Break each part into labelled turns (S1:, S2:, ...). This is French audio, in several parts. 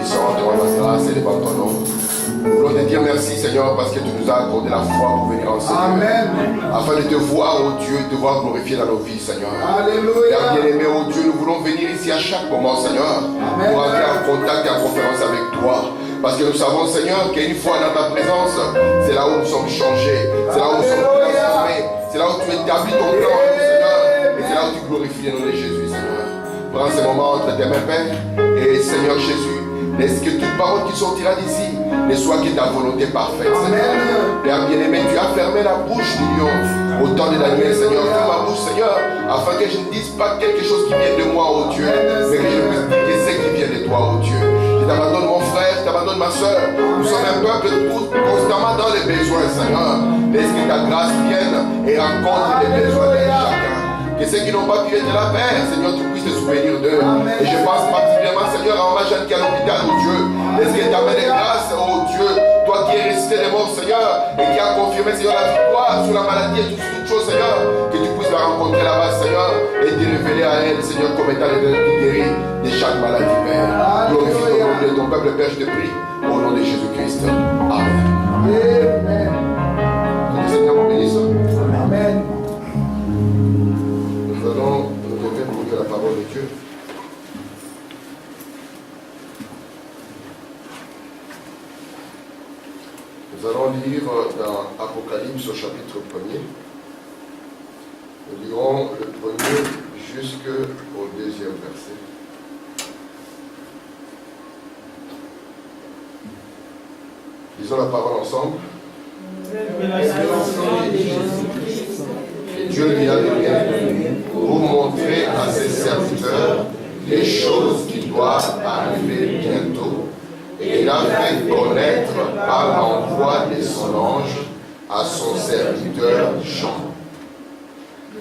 S1: bénissons, te rendons grâce et devant ton nom. Nous voulons te dire merci, Seigneur, parce que tu nous as accordé la foi pour venir ensemble. Afin de te voir, oh Dieu, et te voir glorifier dans nos vies, Seigneur.
S2: Alléluia.
S1: Père bien-aimé, oh Dieu, nous voulons venir ici à chaque moment, Seigneur, pour entrer en contact et en conférence avec toi. Parce que nous savons, Seigneur, qu'une fois dans ta présence, c'est là où nous sommes changés, c'est là où nous sommes transformés, c'est là où tu établis ton plan, Seigneur, et c'est là où tu glorifies le nom de Jésus, Seigneur. Prends ces moments entre tes mains, Père, et Seigneur Jésus, laisse que toute parole qui sortira d'ici ne soit que ta volonté parfaite, Seigneur. Père bien-aimé, tu as fermé la bouche du lion au temps de Daniel, Seigneur. Ferme ma bouche, Seigneur, afin que je ne dise pas quelque chose qui vient de moi, oh Dieu, mais que je puisse dire que c'est qui vient de toi, oh Dieu. Je t'abandonne mon frère, je t'abandonne ma soeur. Nous sommes un peuple constamment dans les besoins, Seigneur. Laisse que ta grâce vienne et rencontre les besoins de chacun. Que ceux qui n'ont pas pu être là, Père, Seigneur, tu puisses te souvenir d'eux. Et je pense particulièrement, Seigneur, à ma jeune qui est à l'hôpital, oh Dieu. Laisse que ta main de grâce, oh Dieu, toi qui es ressuscité des morts, Seigneur, et qui as confirmé, Seigneur, la victoire sur la maladie et toutes choses, Seigneur, que tu puisses la rencontrer là-bas, Seigneur, et te révéler à elle, Seigneur, comme étant le qui guérit de chaque maladie, Père. Glorifie ton nom, de ton peuple, Père, je te prie, au nom de Jésus-Christ. Amen.
S2: Amen.
S1: Que le Seigneur vous bénisse.
S2: Amen.
S1: Nous allons nous lever pour lire la parole de Dieu. Nous allons lire dans Apocalypse au chapitre 1er. Nous lirons le premier jusqu'au deuxième verset. Lisons la parole ensemble. Et Dieu lui a donné pour montrer à ses serviteurs les choses qui doivent arriver bientôt. Et il a fait connaître par l'envoi de son ange à son serviteur Jean,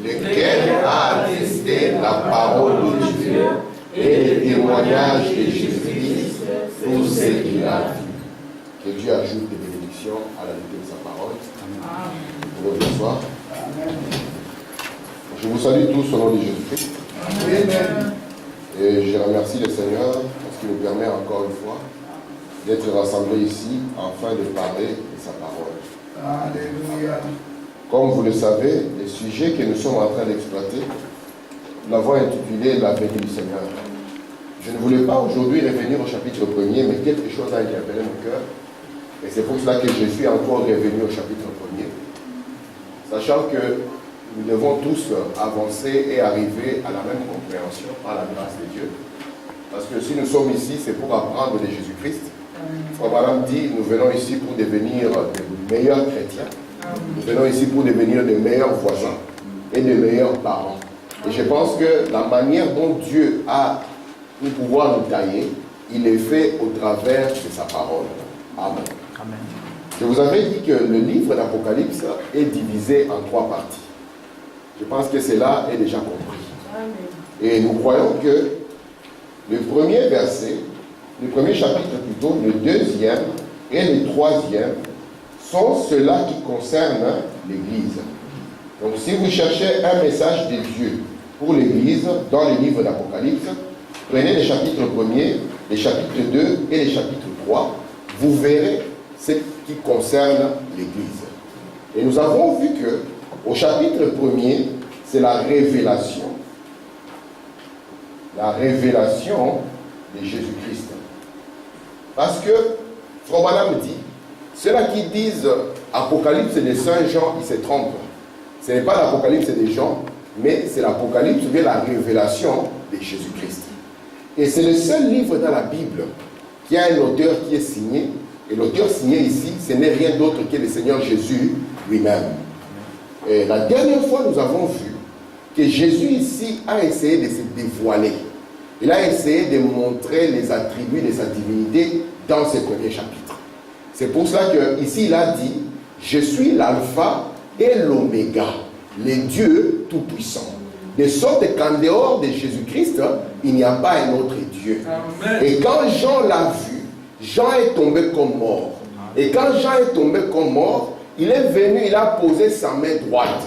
S1: lequel a attesté la parole de Dieu et les témoignages de Jésus-Christ, tout ce qu'il a vu. Que Dieu ajoute des bénédictions à la lecture de sa parole. Vous pouvez vous asseoir. Je vous salue tous au nom de Jésus-Christ. Et je remercie le Seigneur parce qu'il nous permet encore une fois d'être rassemblés ici afin de parler de sa parole.
S2: Alléluia.
S1: Comme vous le savez, le sujet que nous sommes en train d'exploiter, nous l'avons intitulé La venue du Seigneur. Je ne voulais pas aujourd'hui revenir au chapitre 1er, mais quelque chose a interpellé mon cœur. Et c'est pour cela que je suis encore revenu au chapitre 1er. Sachant que nous devons tous avancer et arriver à la même compréhension par la grâce de Dieu. Parce que si nous sommes ici, c'est pour apprendre de Jésus-Christ. Frère Branham dit, nous venons ici pour devenir de meilleurs chrétiens. Nous venons ici pour devenir de meilleurs voisins et de meilleurs parents. Et je pense que la manière dont Dieu a pour pouvoir nous tailler, il est fait au travers de sa parole. Amen.
S3: Amen.
S1: Je vous avais dit que le livre d'Apocalypse est divisé en 3 parties. Je pense que cela est déjà compris.
S4: Amen.
S1: Et nous croyons que le premier verset, le premier chapitre plutôt, le deuxième et le troisième sont ceux-là qui concernent l'Église. Donc si vous cherchez un message de Dieu pour l'Église dans le livre d'Apocalypse, prenez le chapitre 1er, le chapitre 2 et le chapitre 3, vous verrez ce qui concerne l'Église. Et nous avons vu que au chapitre 1er, c'est la révélation. La révélation de Jésus-Christ. Parce que, Frère Branham dit, ceux-là qui disent Apocalypse de Saint Jean, ils se trompent. Ce n'est pas l'Apocalypse des gens, mais c'est l'Apocalypse de la révélation de Jésus-Christ. Et c'est le seul livre dans la Bible qui a un auteur qui est signé. Et l'auteur signé ici, ce n'est rien d'autre que le Seigneur Jésus lui-même. Et la dernière fois, nous avons vu que Jésus ici a essayé de se dévoiler. Il a essayé de montrer les attributs de sa divinité dans ce premier chapitre. C'est pour cela qu'ici, il a dit, je suis l'alpha et l'oméga, le Dieu tout-puissant. De sorte qu'en dehors de Jésus-Christ, il n'y a pas un autre Dieu. Amen. Et quand Jean l'a vu, Jean est tombé comme mort. Et quand Jean est tombé comme mort, il est venu, il a posé sa main droite.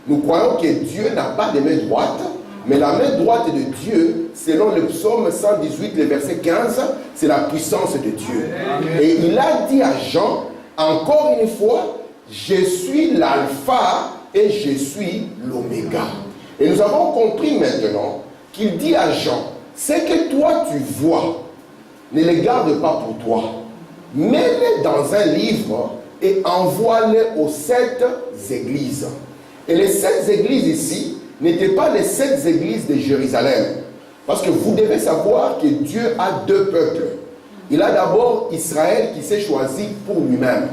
S1: Nous croyons que Dieu n'a pas de main droite, Mais la main droite de Dieu, selon le psaume 118, le verset 15, c'est la puissance de Dieu. Et il a dit à Jean, encore une fois, je suis l'alpha et je suis l'oméga. Et nous avons compris maintenant qu'il dit à Jean, ce que toi tu vois, ne les garde pas pour toi. Mets-les dans un livre et envoie-les aux 7 églises. Et les 7 églises ici n'étaient pas les 7 églises de Jérusalem. Parce que vous devez savoir que Dieu a 2 peuples. Il a d'abord Israël qui s'est choisi pour lui-même.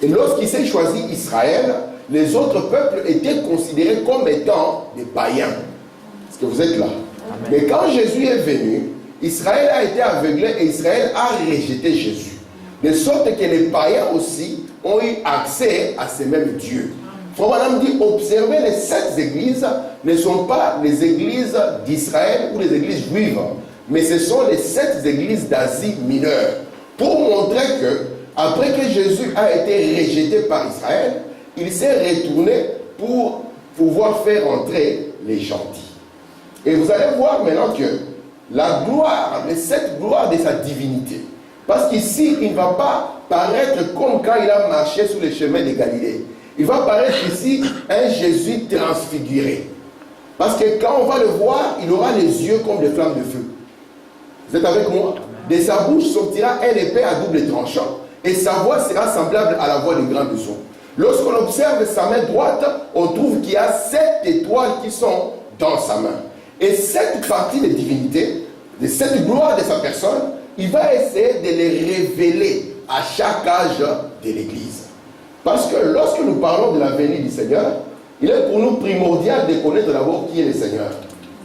S1: Et lorsqu'il s'est choisi Israël, les autres peuples étaient considérés comme étant des païens. Est-ce que vous êtes là? Amen. Mais quand Jésus est venu, Israël a été aveuglé et Israël a rejeté Jésus. De sorte que les païens aussi ont eu accès à ces mêmes dieux. Frère Branham dit, observez les 7 églises ne sont pas les églises d'Israël ou les églises juives, mais ce sont les 7 églises d'Asie mineure. Pour montrer que, après que Jésus a été rejeté par Israël, il s'est retourné pour pouvoir faire entrer les gentils. Et vous allez voir maintenant que la gloire, les 7 gloires de sa divinité, parce qu'ici, il ne va pas paraître comme quand il a marché sur les chemins de Galilée. Il va paraître ici un Jésus transfiguré. Parce que quand on va le voir, il aura les yeux comme des flammes de feu. Vous êtes avec moi? De sa bouche sortira un épée à double tranchant, et sa voix sera semblable à la voix de grand besoin. Lorsqu'on observe sa main droite, on trouve qu'il y a 7 étoiles qui sont dans sa main. Et cette partie de divinité, de cette gloire de sa personne, il va essayer de les révéler à chaque âge de l'Église. Parce que lorsque nous parlons de la venue du Seigneur, il est pour nous primordial de connaître d'abord qui est le Seigneur.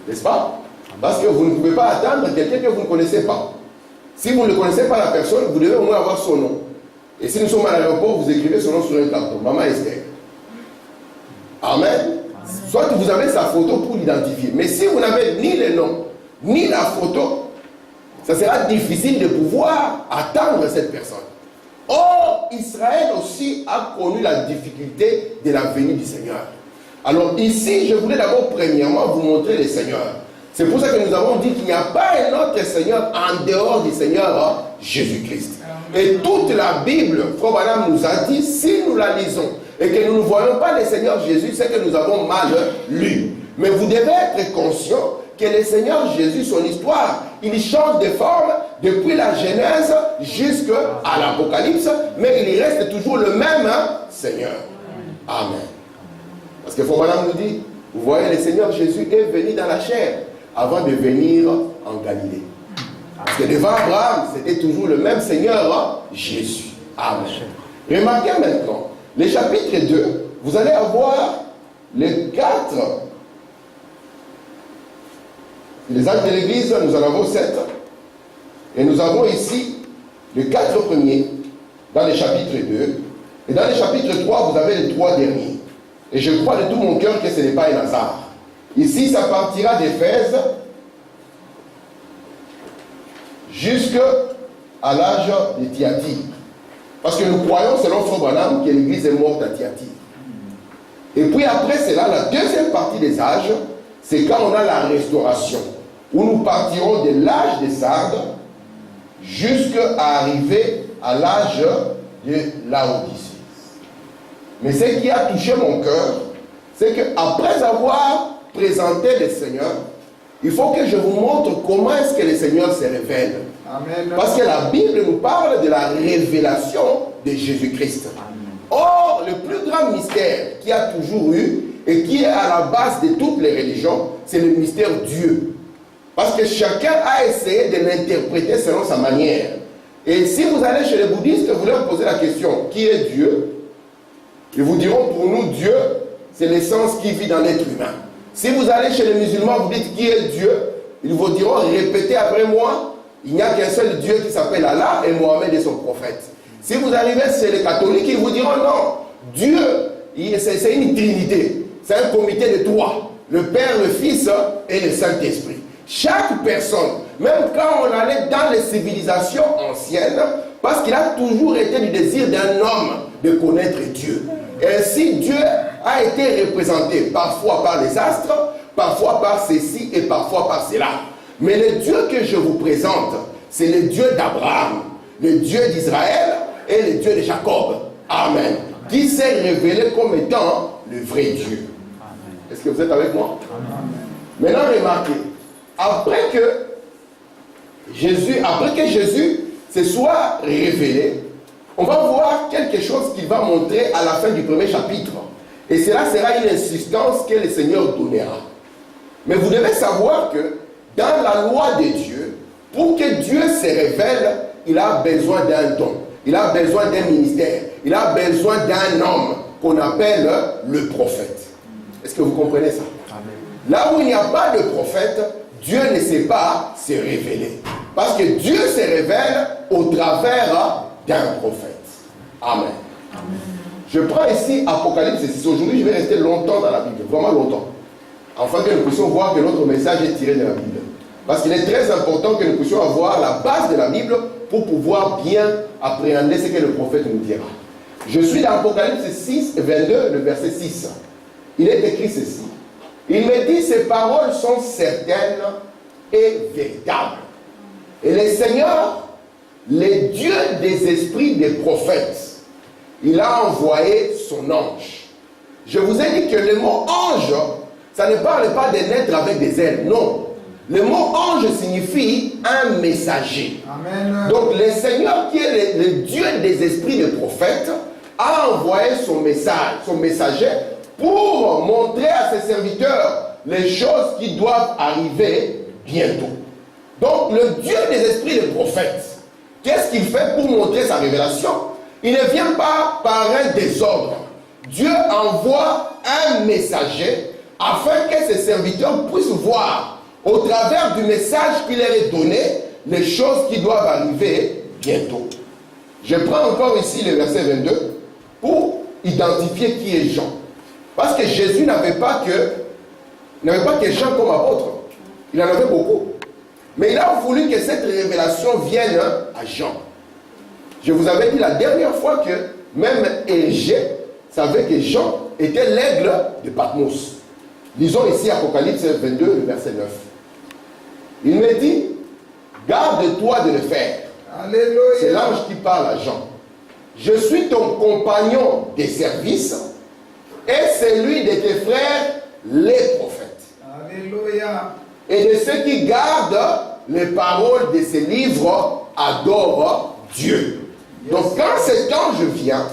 S1: N'est-ce pas? Parce que vous ne pouvez pas attendre quelqu'un que vous ne connaissez pas. Si vous ne connaissez pas la personne, vous devez au moins avoir son nom. Et si nous sommes à l'aéroport, vous écrivez son nom sur un carton. Maman Esther. Amen. Soit vous avez sa photo pour l'identifier. Mais si vous n'avez ni le nom, ni la photo, ça sera difficile de pouvoir attendre cette personne. Or, Israël aussi a connu la difficulté de la venue du Seigneur. Alors ici, je voulais d'abord premièrement vous montrer le Seigneur. C'est pour ça que nous avons dit qu'il n'y a pas un autre Seigneur en dehors du Seigneur Jésus-Christ. Et toute la Bible, Frère Branham nous a dit, si nous la lisons et que nous ne voyons pas le Seigneur Jésus, c'est que nous avons mal lu. Mais vous devez être conscient que le Seigneur Jésus, son histoire, il change de forme depuis la Genèse jusqu'à l'Apocalypse, mais il reste toujours le même Seigneur. Amen. Parce que Frère Branham nous dit, vous voyez, le Seigneur Jésus est venu dans la chair avant de venir en Galilée. Parce que devant Abraham, c'était toujours le même Seigneur, Jésus. Amen. Remarquez maintenant, le chapitre 2, vous allez avoir les 4. Les actes de l'Église, nous en avons 7. Et nous avons ici les 4 premiers dans le chapitre 2. Et dans le chapitre 3, vous avez les 3 derniers. Et je crois de tout mon cœur que ce n'est pas un hasard. Ici, ça partira d'Éphèse jusqu'à l'âge de Thyatire. Parce que nous croyons, selon Frère Branham, que l'Église est morte à Thyatire. Et puis après cela, la deuxième partie des âges, c'est quand on a la restauration, où nous partirons de l'âge des Sardes jusqu'à arriver à l'âge de Laodicée. Mais ce qui a touché mon cœur, c'est qu'après avoir présenté le Seigneur, il faut que je vous montre comment est-ce que le Seigneur se révèle. Amen. Parce que la Bible nous parle de la révélation de Jésus-Christ. Or, le plus grand mystère qu'il y a toujours eu et qui est à la base de toutes les religions, c'est le mystère Dieu. Parce que chacun a essayé de l'interpréter selon sa manière. Et si vous allez chez les bouddhistes, vous leur posez la question, qui est Dieu? Ils vous diront, pour nous, Dieu, c'est l'essence qui vit dans l'être humain. Si vous allez chez les musulmans, vous dites, qui est Dieu? Ils vous diront, répétez après moi, il n'y a qu'un seul Dieu qui s'appelle Allah et Mohammed est son prophète. Si vous arrivez chez les catholiques, ils vous diront, non, Dieu, c'est une trinité. C'est un comité de 3. Le Père, le Fils et le Saint-Esprit. Chaque personne, même quand on allait dans les civilisations anciennes, parce qu'il a toujours été du désir d'un homme de connaître Dieu. Et ainsi, Dieu a été représenté parfois par les astres, parfois par ceci et parfois par cela. Mais le Dieu que je vous présente, c'est le Dieu d'Abraham, le Dieu d'Israël et le Dieu de Jacob. Amen. Qui s'est révélé comme étant le vrai Dieu. Est-ce que vous êtes avec moi? Maintenant, remarquez, après que Jésus se soit révélé, on va voir quelque chose qu'il va montrer à la fin du premier chapitre. Et cela sera une insistance que le Seigneur donnera. Mais vous devez savoir que dans la loi de Dieu, pour que Dieu se révèle, il a besoin d'un don. Il a besoin d'un ministère. Il a besoin d'un homme qu'on appelle le prophète. Est-ce que vous comprenez ça? Amen. Là où il n'y a pas de prophète, Dieu ne sait pas se révéler. Parce que Dieu se révèle au travers d'un prophète. Amen. Amen. Je prends ici Apocalypse 6. Aujourd'hui, je vais rester longtemps dans la Bible, vraiment longtemps. Afin que nous puissions voir que notre message est tiré de la Bible. Parce qu'il est très important que nous puissions avoir la base de la Bible pour pouvoir bien appréhender ce que le prophète nous dira. Je suis dans Apocalypse 6, 22, le verset 6. Il est écrit ceci. Il me dit, ces paroles sont certaines et véritables. Et le Seigneur, le Dieu des esprits des prophètes, il a envoyé son ange. Je vous ai dit que le mot ange, ça ne parle pas de naître avec des ailes, non. Le mot ange signifie un messager. Amen. Donc le Seigneur qui est le Dieu des esprits des prophètes a envoyé son message, son messager pour montrer à ses serviteurs les choses qui doivent arriver bientôt. Donc le Dieu des esprits des prophètes, qu'est-ce qu'il fait pour montrer sa révélation? Il ne vient pas par un désordre. Dieu envoie un messager afin que ses serviteurs puissent voir au travers du message qu'il leur est donné les choses qui doivent arriver bientôt. Je prends encore ici le verset 22 pour identifier qui est Jean. Parce que Jésus n'avait pas que Jean comme apôtre. Il en avait beaucoup. Mais il a voulu que cette révélation vienne à Jean. Je vous avais dit la dernière fois que même Hergé savait que Jean était l'aigle de Patmos. Lisons ici Apocalypse 22, le verset 9. Il me dit, garde-toi de le faire. Alléluia. C'est l'ange qui parle à Jean. Je suis ton compagnon des services et celui de tes frères, les prophètes. Alléluia. Et de ceux qui gardent les paroles de ces livres adorent Dieu. Yes. Donc quand cet ange vient,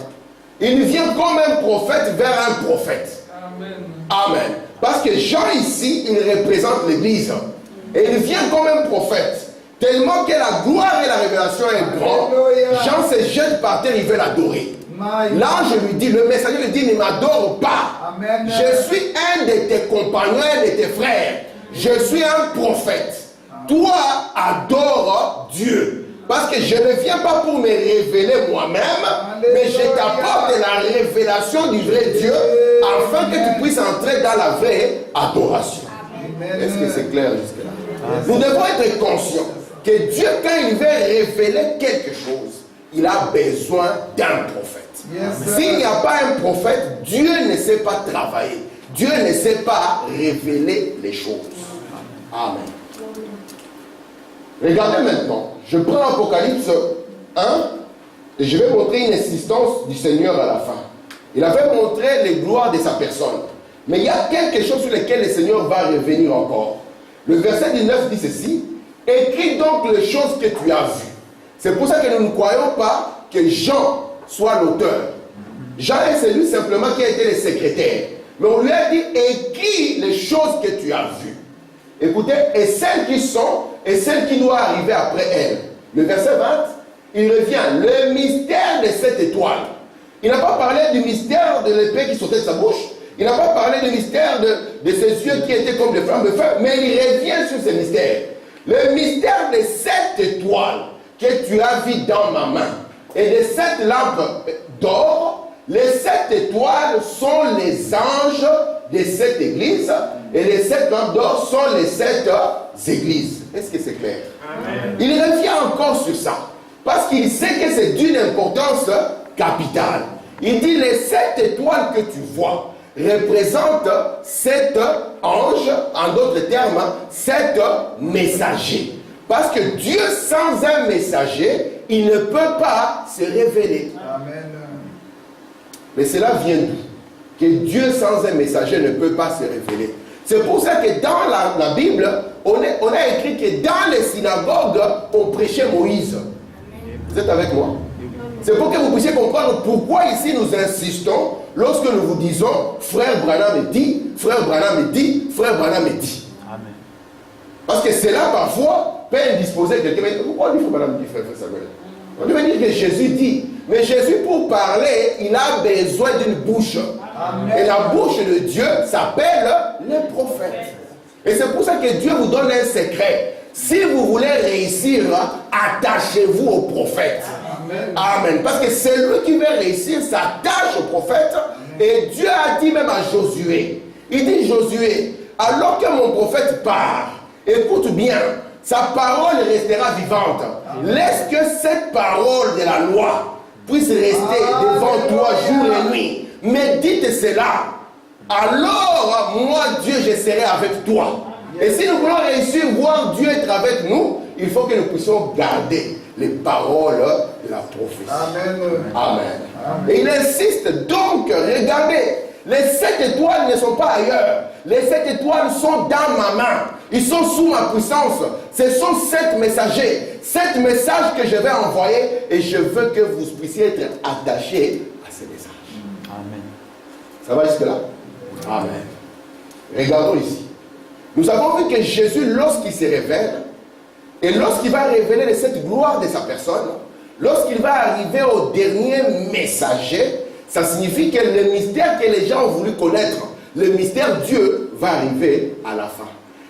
S1: il vient comme un prophète vers un prophète. Amen. Amen. Parce que Jean ici, il représente l'Église. Et il vient comme un prophète. Tellement que la gloire et la révélation est grande, Jean se jette par terre, il veut l'adorer. L'ange lui dit, le messager lui dit, ne m'adore pas. Amen. Je suis un de tes compagnons, un de tes frères. Je suis un prophète. Toi, adore Dieu. Parce que je ne viens pas pour me révéler moi-même, mais je t'apporte la révélation du vrai Dieu afin que tu puisses entrer dans la vraie adoration. Est-ce que c'est clair jusque-là? Nous devons être conscients que Dieu, quand il veut révéler quelque chose, il a besoin d'un prophète. S'il n'y a pas un prophète, Dieu ne sait pas travailler. Dieu ne sait pas révéler les choses. Amen. Regardez maintenant, je prends Apocalypse 1 et je vais montrer une insistance du Seigneur à la fin. Il avait montré les gloires de sa personne. Mais il y a quelque chose sur lequel le Seigneur va revenir encore. Le verset 19 dit ceci. Écris donc les choses que tu as vues. C'est pour ça que nous ne croyons pas que Jean soit l'auteur. Jean est celui simplement qui a été le secrétaire. Mais on lui a dit, écris les choses que tu as vues. Écoutez, et celles qui sont, et celles qui doivent arriver après elles. Le verset 20, il revient, le mystère de cette étoile. Il n'a pas parlé du mystère de l'épée qui sortait de sa bouche. Il n'a pas parlé du mystère de ses yeux qui étaient comme des flammes de feu, mais il revient sur ce mystère. Le mystère de cette étoile que tu as vu dans ma main et de cette lampe d'or, les 7 étoiles sont les anges de cette église et les 7 lampes d'or sont les 7 églises. Est-ce que c'est clair? Amen. Il revient encore sur ça parce qu'il sait que c'est d'une importance capitale. Il dit les 7 étoiles que tu vois,
S3: représente 7 anges, en d'autres termes, 7 messagers. Parce que Dieu sans un messager, il ne peut pas se révéler.
S2: Amen.
S3: Mais cela vient d'où? Que Dieu sans un messager ne peut pas se révéler. C'est pour ça que dans la Bible, on a écrit que dans les synagogues, on prêchait Moïse. Vous êtes avec moi? C'est pour que vous puissiez comprendre pourquoi ici nous insistons lorsque nous vous disons frère Branham me dit, frère Branham me dit, frère Branham me dit.
S4: Amen.
S3: Parce que cela parfois peut indisposer quelqu'un. Mais pourquoi lui frère Branham dit frère Samuel? On devait dire que Jésus dit. Mais Jésus pour parler, il a besoin d'une bouche. Amen. Et la bouche de Dieu s'appelle le prophète. Et c'est pour ça que Dieu vous donne un secret. Si vous voulez réussir, attachez-vous au prophète. Amen. Amen. Parce que celui qui veut réussir s'attache au prophète. Et Dieu a dit même à Josué. Il dit Josué, alors que mon prophète part, écoute bien, sa parole restera vivante. Amen. Laisse que cette parole de la loi puisse rester devant toi jour et nuit. Médite cela. Alors, moi, Dieu, je serai avec toi. Et si nous voulons réussir, voir Dieu être avec nous, il faut que nous puissions garder les paroles de la prophétie.
S2: Amen.
S3: Amen.
S2: Amen.
S3: Et il insiste donc, regardez, les 7 étoiles ne sont pas ailleurs. Les 7 étoiles sont dans ma main. Ils sont sous ma puissance. Ce sont 7 messagers. 7 messages que je vais envoyer et je veux que vous puissiez être attachés à ces messages.
S4: Amen.
S3: Ça va jusque là? Amen. Regardons ici. Nous avons vu que Jésus, lorsqu'il se révèle, et lorsqu'il va révéler cette gloire de sa personne, lorsqu'il va arriver au dernier messager, ça signifie que le mystère que les gens ont voulu connaître, le mystère Dieu, va arriver à la fin.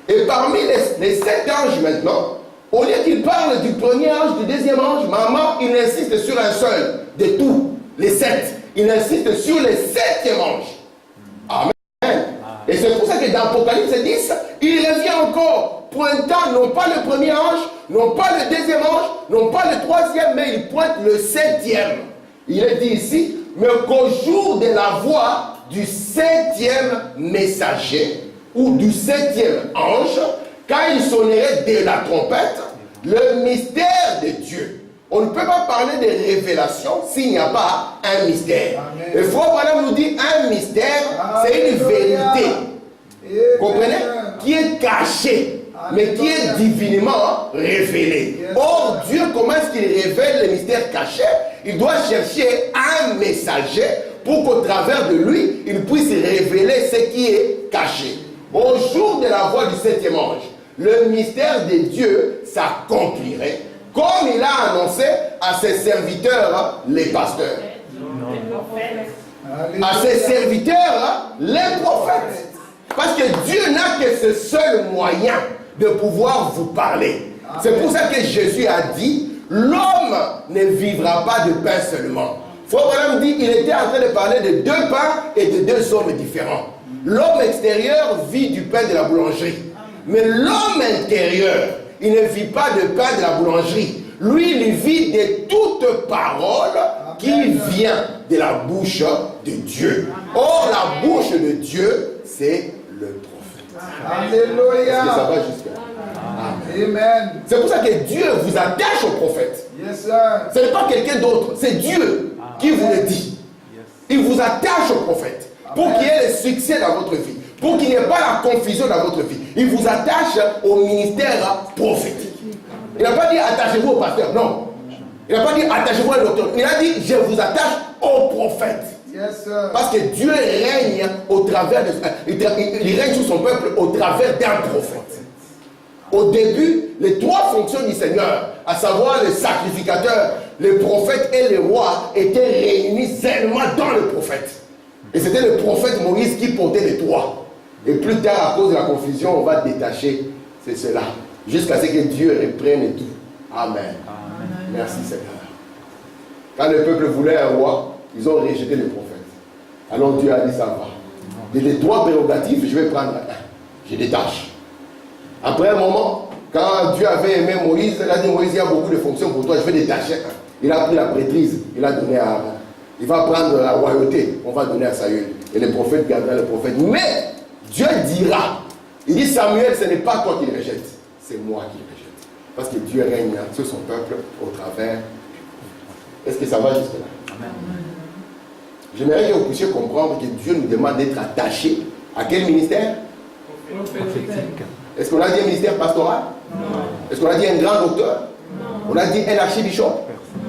S3: Et parmi les 7 anges maintenant, au lieu qu'il parle du premier ange, du deuxième ange, maman, il insiste sur un seul, de tous, les 7. Il insiste sur le 7e ange. Amen. Et c'est pour ça que dans Apocalypse 10, il revient encore, pointant non pas le premier ange, non pas le deuxième ange, non pas le 3e, mais il pointe le 7e. Il est dit ici, mais qu'au jour de la voix du 7e messager, ou du 7e ange, quand il sonnerait de la trompette, le mystère de Dieu. On ne peut pas parler de révélation s'il n'y a pas un mystère. Amen. Et Frère Branham nous dit un mystère, c'est une vérité. Comprenez? Qui est cachée, mais qui est divinement révélée. Or, Dieu, comment est-ce qu'il révèle les mystères cachés? Il doit chercher un messager pour qu'au travers de lui, il puisse révéler ce qui est caché. Au jour de la voix du 7e ange, le mystère de Dieu s'accomplirait comme il a annoncé à ses serviteurs, les pasteurs. À ses serviteurs, les prophètes. Parce que Dieu n'a que ce seul moyen de pouvoir vous parler. C'est pour ça que Jésus a dit, l'homme ne vivra pas de pain seulement. Frère Branham dit, il était en train de parler de 2 pains et de 2 hommes différents. L'homme extérieur vit du pain de la boulangerie. Mais l'homme intérieur, il ne vit pas de pain de la boulangerie. Lui, il vit de toute parole qui vient de la bouche de Dieu. Or, la bouche de Dieu, c'est le prophète.
S2: Alléluia.
S3: Est-ce que ça va jusqu'à?
S2: Amen.
S3: C'est pour ça que Dieu vous attache au prophète.
S2: Yes, sir.
S3: Ce n'est pas quelqu'un d'autre, c'est Dieu qui vous le dit. Il vous attache au prophète pour qu'il y ait le succès dans votre vie, pour qu'il n'y ait pas la confusion dans votre vie. Il vous attache au ministère prophétique. Il n'a pas dit attachez-vous au pasteur, non. Il n'a pas dit attachez-vous à l'auteur. Il a dit je vous attache au prophète.
S2: Yes, sir.
S3: Parce que Dieu règne au travers de, il règne sur son peuple au travers d'un prophète. Au début, les 3 fonctions du Seigneur, à savoir le sacrificateur, le prophète et le roi, étaient réunis seulement dans le prophète. Et c'était le prophète Moïse qui portait les 3. Et plus tard, à cause de la confusion, on va détacher, c'est cela. Jusqu'à ce que Dieu reprenne tout. Amen. Amen. Merci Seigneur. Quand le peuple voulait un roi, ils ont rejeté le prophète. Alors Dieu a dit ça va. Des 3 prérogatives, je vais prendre un. Je détache. Après un moment, quand Dieu avait aimé Moïse, il a dit Moïse, il y a beaucoup de fonctions pour toi, je vais détacher un. Il a pris la prêtrise, il a donné à Aaron. Il va prendre la royauté, on va donner à Saül. Et le prophète gardera le prophète. Mais Dieu dira, il dit Samuel, ce n'est pas toi qui le rejettes, c'est moi qui le rejette. Parce que Dieu règne sur son peuple au travers. Est-ce que ça va jusque-là? J'aimerais que vous puissiez comprendre que Dieu nous demande d'être attachés à quel ministère? Est-ce qu'on a dit un ministère pastoral? Est-ce qu'on a dit un grand docteur? On a dit un archibishop?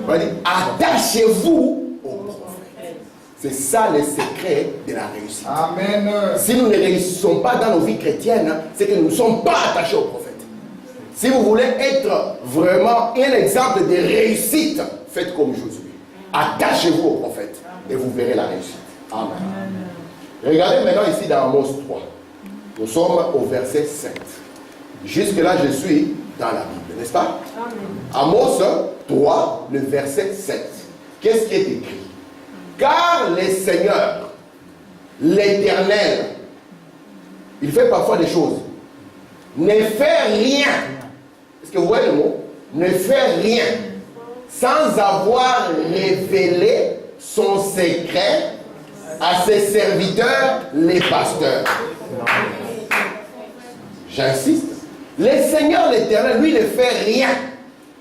S3: On a dit attachez-vous au prophète. C'est ça le secret de la réussite.
S2: Amen.
S3: Si nous ne réussissons pas dans nos vies chrétiennes, c'est que nous ne sommes pas attachés au prophète. Si vous voulez être vraiment un exemple de réussite, faites comme Josué. Attachez-vous au prophète et vous verrez la réussite. Amen. Regardez maintenant ici dans Amos 3. Nous sommes au verset 7. Jusque-là, je suis dans la Bible, n'est-ce pas? Amos 3, le verset 7. Qu'est-ce qui est écrit? Car le Seigneur, l'Éternel, il fait parfois des choses. Ne fait rien. Est-ce que vous voyez le mot? Ne fait rien sans avoir révélé son secret à ses serviteurs, les pasteurs. J'insiste. Le Seigneur l'Éternel, lui, ne fait rien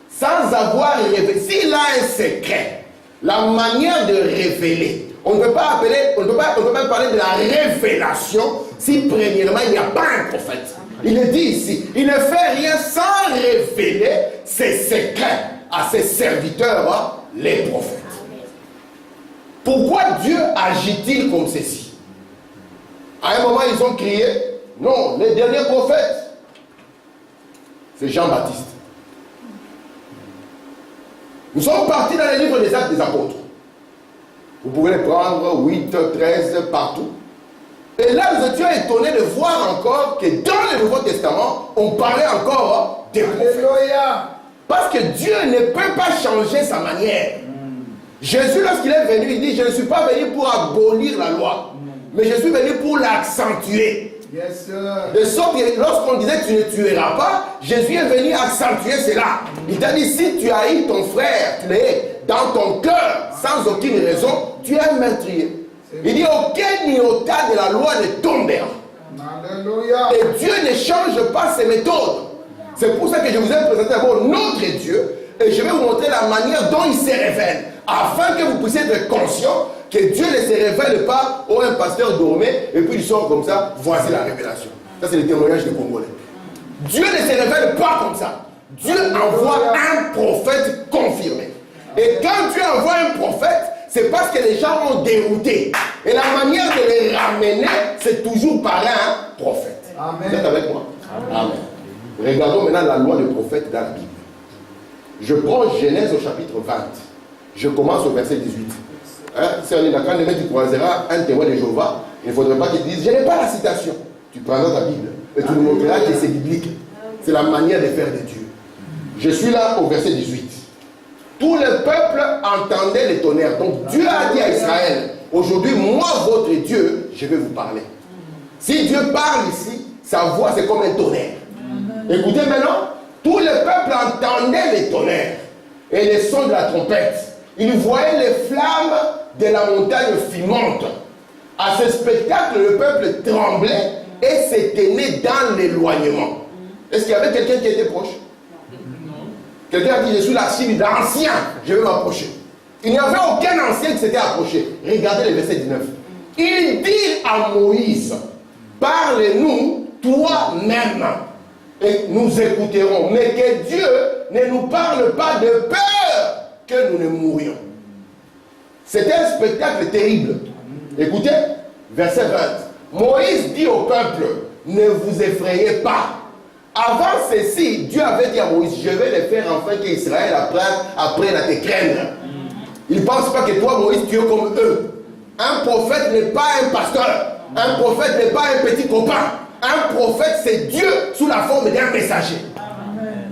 S3: sans avoir révélé. S'il a un secret, la manière de révéler, on ne peut pas parler de la révélation si premièrement il n'y a pas un prophète. Il le dit ici, il ne fait rien sans révéler ses secrets à ses serviteurs, les prophètes. Pourquoi Dieu agit-il comme ceci? À un moment, ils ont crié, non, le dernier prophète, c'est Jean-Baptiste. Nous sommes partis dans les livres des Actes des Apôtres. Vous pouvez les prendre, 8, 13, partout. Et là, nous étions étonnés de voir encore que dans le Nouveau Testament, on parlait encore des prophètes. Parce que Dieu ne peut pas changer sa manière. Jésus, lorsqu'il est venu, il dit, je ne suis pas venu pour abolir la loi, mais je suis venu pour l'accentuer.
S2: Yes,
S3: de sorte que lorsqu'on disait tu ne tueras pas, Jésus est venu accentuer cela. Il t'a dit, si tu haïs ton frère, tu l'es dans ton cœur, sans aucune raison, tu es un meurtrier. Il dit, aucun iota de la loi ne tombera.
S2: Alléluia.
S3: Et Dieu ne change pas ses méthodes. C'est pour ça que je vous ai présenté d'abord notre Dieu, et je vais vous montrer la manière dont il se révèle, afin que vous puissiez être conscient que Dieu ne se révèle pas, oh un pasteur dormait, et puis il sort comme ça, voici la révélation. Ça c'est le témoignage des Congolais. Dieu ne se révèle pas comme ça. Dieu envoie un prophète confirmé. Et quand Dieu envoie un prophète, c'est parce que les gens ont dérouté. Et la manière de les ramener, c'est toujours par un prophète.
S2: Amen.
S3: Vous êtes avec moi? Amen. Regardons maintenant la loi des prophètes dans la Bible. Je prends Genèse au chapitre 20. Je commence au verset 18. Si on est d'accord, tu croiseras un témoin de Jéhovah, il ne faudrait pas qu'il te dise, je n'ai pas la citation. Tu prendras ta Bible et tu nous montreras que c'est biblique. C'est la manière de faire de Dieu. Je suis là au verset 18. Tout le peuple entendait les tonnerres. Donc Dieu a dit à Israël, aujourd'hui, moi, votre Dieu, je vais vous parler. Si Dieu parle ici, sa voix c'est comme un tonnerre. Écoutez maintenant, tout le peuple entendait les tonnerres et les sons de la trompette. Il voyait les flammes de la montagne fumantes. À ce spectacle, le peuple tremblait et se tenait dans l'éloignement. Est-ce qu'il y avait quelqu'un qui était proche? Quelqu'un a dit, je suis la cible d'ancien, je vais m'approcher. Il n'y avait aucun ancien qui s'était approché. Regardez le verset 19. Il dit à Moïse, parle-nous toi-même et nous écouterons. Mais que Dieu ne nous parle pas de peur que nous ne mourions. C'était un spectacle terrible. Écoutez, verset 20. Moïse dit au peuple, ne vous effrayez pas. Avant ceci, Dieu avait dit à Moïse, je vais les faire enfin qu'Israël apprenne à te craindre. Ils ne pensent pas que toi, Moïse, tu es comme eux. Un prophète n'est pas un pasteur. Un prophète n'est pas un petit copain. Un prophète, c'est Dieu sous la forme d'un messager.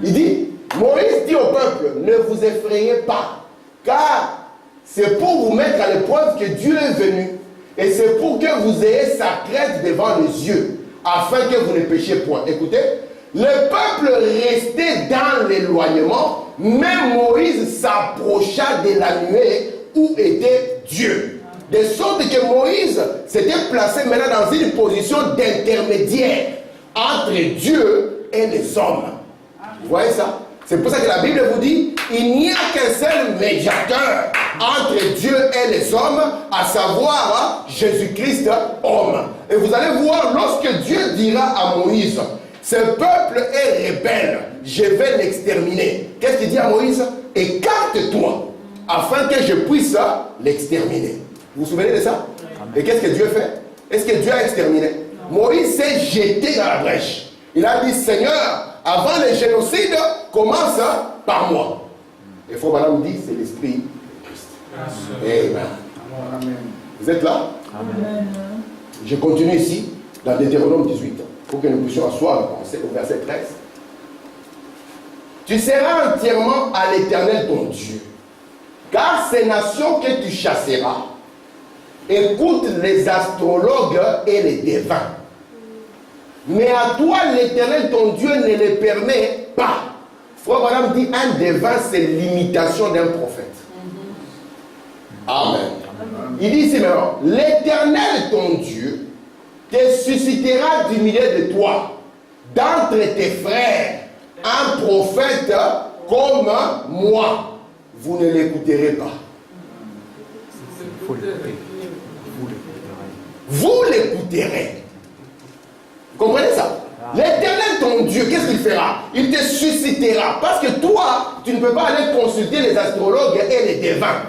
S3: Il dit, Moïse dit au peuple, ne vous effrayez pas, car c'est pour vous mettre à l'épreuve que Dieu est venu. Et c'est pour que vous ayez sa crête devant les yeux, afin que vous ne péchiez point. Écoutez, le peuple restait dans l'éloignement, mais Moïse s'approcha de la nuée où était Dieu. De sorte que Moïse s'était placé maintenant dans une position d'intermédiaire entre Dieu et les hommes. Vous voyez ça? C'est pour ça que la Bible vous dit, il n'y a qu'un seul médiateur entre Dieu et les hommes, à savoir Jésus-Christ, homme. Et vous allez voir, lorsque Dieu dira à Moïse, ce peuple est rebelle, je vais l'exterminer. Qu'est-ce qu'il dit à Moïse? Écarte-toi, afin que je puisse l'exterminer. Vous vous souvenez de ça? Et qu'est-ce que Dieu fait? Est-ce que Dieu a exterminé? Moïse s'est jeté dans la brèche. Il a dit, Seigneur, avant le génocide, commence par moi. Et Frère Branham dit, c'est l'Esprit de Christ. Amen. Vous êtes là? Amen. Je continue ici, dans Deutéronome 18, pour que nous puissions asseoir et penser au verset 13. Tu seras entièrement à l'Éternel ton Dieu, car ces nations que tu chasseras écoutent les astrologues et les devins. Mais à toi, l'Éternel, ton Dieu, ne les permet pas. Frère Branham dit, un devin, c'est l'imitation d'un prophète. Amen. Il dit ici maintenant, l'Éternel, ton Dieu, te suscitera du milieu de toi, d'entre tes frères, un prophète comme moi. Vous ne l'écouterez pas. Vous l'écouterez. Vous comprenez ça? L'Éternel, ton Dieu, qu'est-ce qu'il fera? Il te suscitera. Parce que toi, tu ne peux pas aller consulter les astrologues et les devins.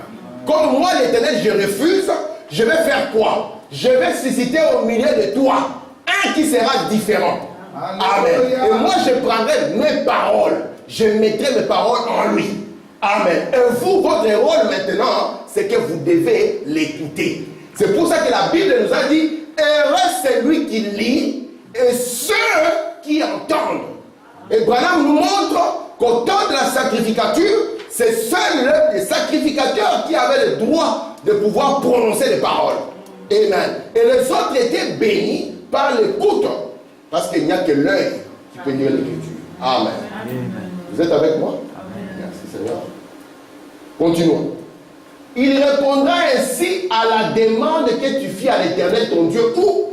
S3: Comme moi, l'Éternel, je refuse, je vais faire quoi? Je vais susciter au milieu de toi un qui sera différent. Amen. Et moi, je prendrai mes paroles. Je mettrai mes paroles en lui. Amen. Et vous, votre rôle maintenant, c'est que vous devez l'écouter. C'est pour ça que la Bible nous a dit, heureux celui qui lit et ceux qui entendent. Et Branham nous montre qu'au temps de la sacrificature, c'est seuls les sacrificateurs qui avaient le droit de pouvoir prononcer les paroles. Amen. Et les autres étaient bénis par l'écoute. Parce qu'il n'y a que l'œil qui peut lire l'écriture. Amen. Amen. Vous êtes avec moi? Amen. Merci Seigneur. Continuons. Il répondra ainsi à la demande que tu fis à l'Éternel ton Dieu. Où?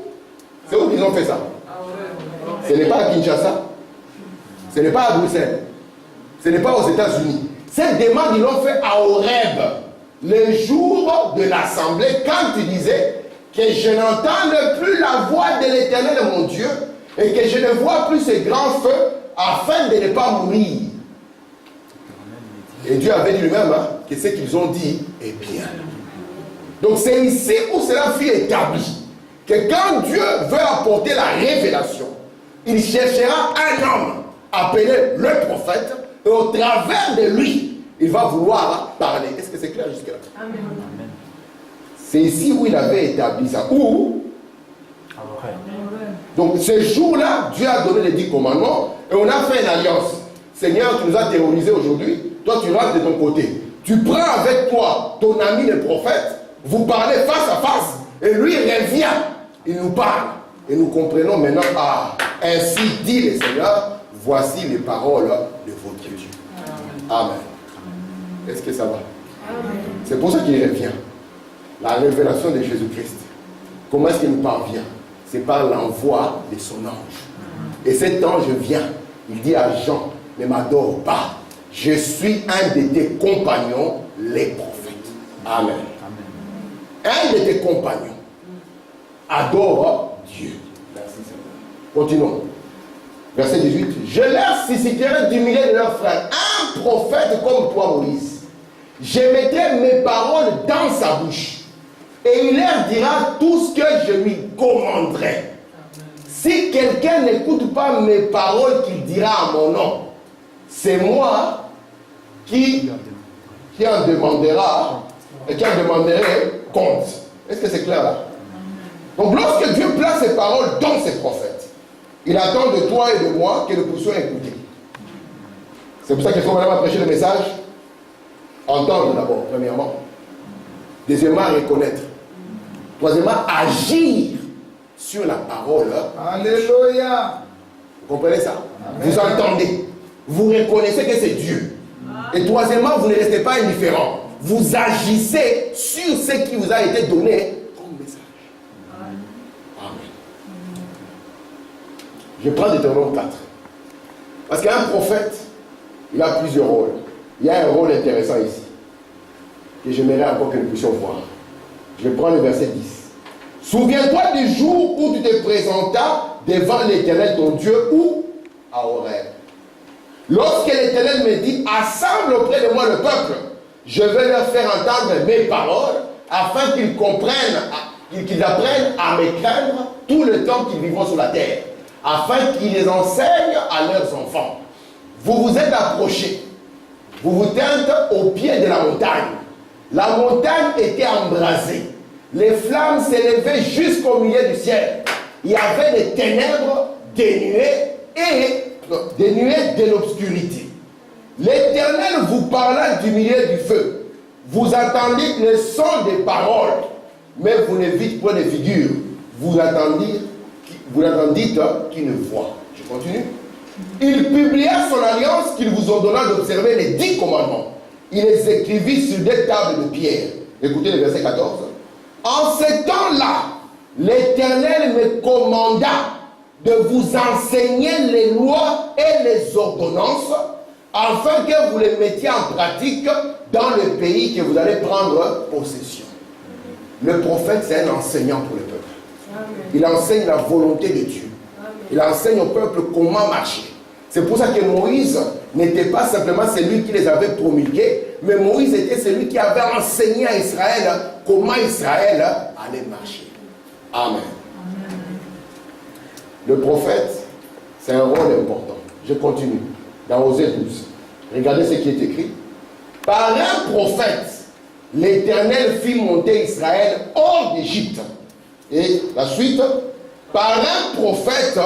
S3: C'est où qu'ils ont fait ça? Ce n'est pas à Kinshasa. Ce n'est pas à Bruxelles. Ce n'est pas aux États-Unis. Cette demande, ils l'ont fait à Horeb. Le jour de l'assemblée, quand tu disais que je n'entende plus la voix de l'Éternel mon Dieu et que je ne vois plus ce grand feu afin de ne pas mourir. Et Dieu avait dit lui-même que ce qu'ils ont dit est bien. Donc c'est ici où cela fut établi. Que quand Dieu veut apporter la révélation, il cherchera un homme appelé le prophète et au travers de lui, il va vouloir parler. Est-ce que c'est clair jusque-là? Amen. C'est ici où il avait établi ça. Où? Donc ce jour-là, Dieu a donné les 10 commandements et on a fait une alliance. Seigneur, tu nous as terrorisés aujourd'hui. Toi, tu rentres de ton côté. Tu prends avec toi ton ami le prophète. Vous parlez face à face. Et lui revient. Il nous parle. Et nous comprenons maintenant, ainsi dit le Seigneur, voici les paroles de votre Dieu. Amen. Est-ce que ça va? C'est pour ça qu'il revient. La révélation de Jésus-Christ. Comment est-ce qu'il nous parvient? C'est par l'envoi de son ange. Et cet ange vient. Il dit à Jean, ne m'adore pas. Je suis un de tes compagnons, les prophètes. Amen. Un de tes compagnons. Adore Dieu. Merci Seigneur. Continuons. Verset 18. Je leur susciterai du milieu de leurs frères un prophète comme toi, Moïse. Je mettrai mes paroles dans sa bouche. Et il leur dira tout ce que je lui commanderai. Si quelqu'un n'écoute pas mes paroles qu'il dira à mon nom, c'est moi qui en demandera et qui en demanderai compte. Est-ce que c'est clair là? Donc lorsque Dieu place ses paroles dans ses prophètes, il attend de toi et de moi que nous puissions écouter. C'est pour ça qu'il faut vraiment prêcher le message. Entendre d'abord, premièrement. Deuxièmement, reconnaître. Troisièmement, agir sur la parole.
S2: Alléluia.
S3: Vous comprenez ça? Amen. Vous entendez. Vous reconnaissez que c'est Dieu. Et troisièmement, vous ne restez pas indifférent. vous agissez sur ce qui vous a été donné comme message. Amen. Je prends Deutéronome 4. Parce qu'un prophète, il a plusieurs rôles. Il y a un rôle intéressant ici, que j'aimerais encore que nous puissions voir. Je prends le verset 10. Souviens-toi du jour où tu te présentas devant l'Éternel ton Dieu ou à Horeb. Lorsque l'Éternel me dit, assemble auprès de moi le peuple, je vais leur faire entendre mes paroles, afin qu'ils comprennent, qu'ils apprennent à me craindre tout le temps qu'ils vivront sur la terre, afin qu'ils les enseignent à leurs enfants. Vous vous êtes approchés, vous vous tîntes au pied de la montagne. La montagne était embrasée. Les flammes s'élevaient jusqu'au milieu du ciel. Il y avait des ténèbres, des nuées de l'obscurité. L'Éternel vous parla du milieu du feu. Vous entendiez le son des paroles, mais vous ne vîtes point de figure. Vous entendîtes qu'une voix. Je continue. Il publia son alliance qu'il vous ordonna d'observer les 10 commandements. Il les écrivit sur des tables de pierre. Écoutez le verset 14. En ce temps-là, l'Éternel me commanda de vous enseigner les lois et les ordonnances afin que vous les mettiez en pratique dans le pays que vous allez prendre possession. Le prophète, c'est un enseignant pour le peuple. Il enseigne la volonté de Dieu. Il enseigne au peuple comment marcher. C'est pour ça que Moïse n'était pas simplement celui qui les avait promulgués, mais Moïse était celui qui avait enseigné à Israël comment Israël allait marcher. Amen. Le prophète, c'est un rôle important. Je continue. Dans Osée 12. Regardez ce qui est écrit. Par un prophète, l'Éternel fit monter Israël hors d'Égypte. Et la suite, par un prophète,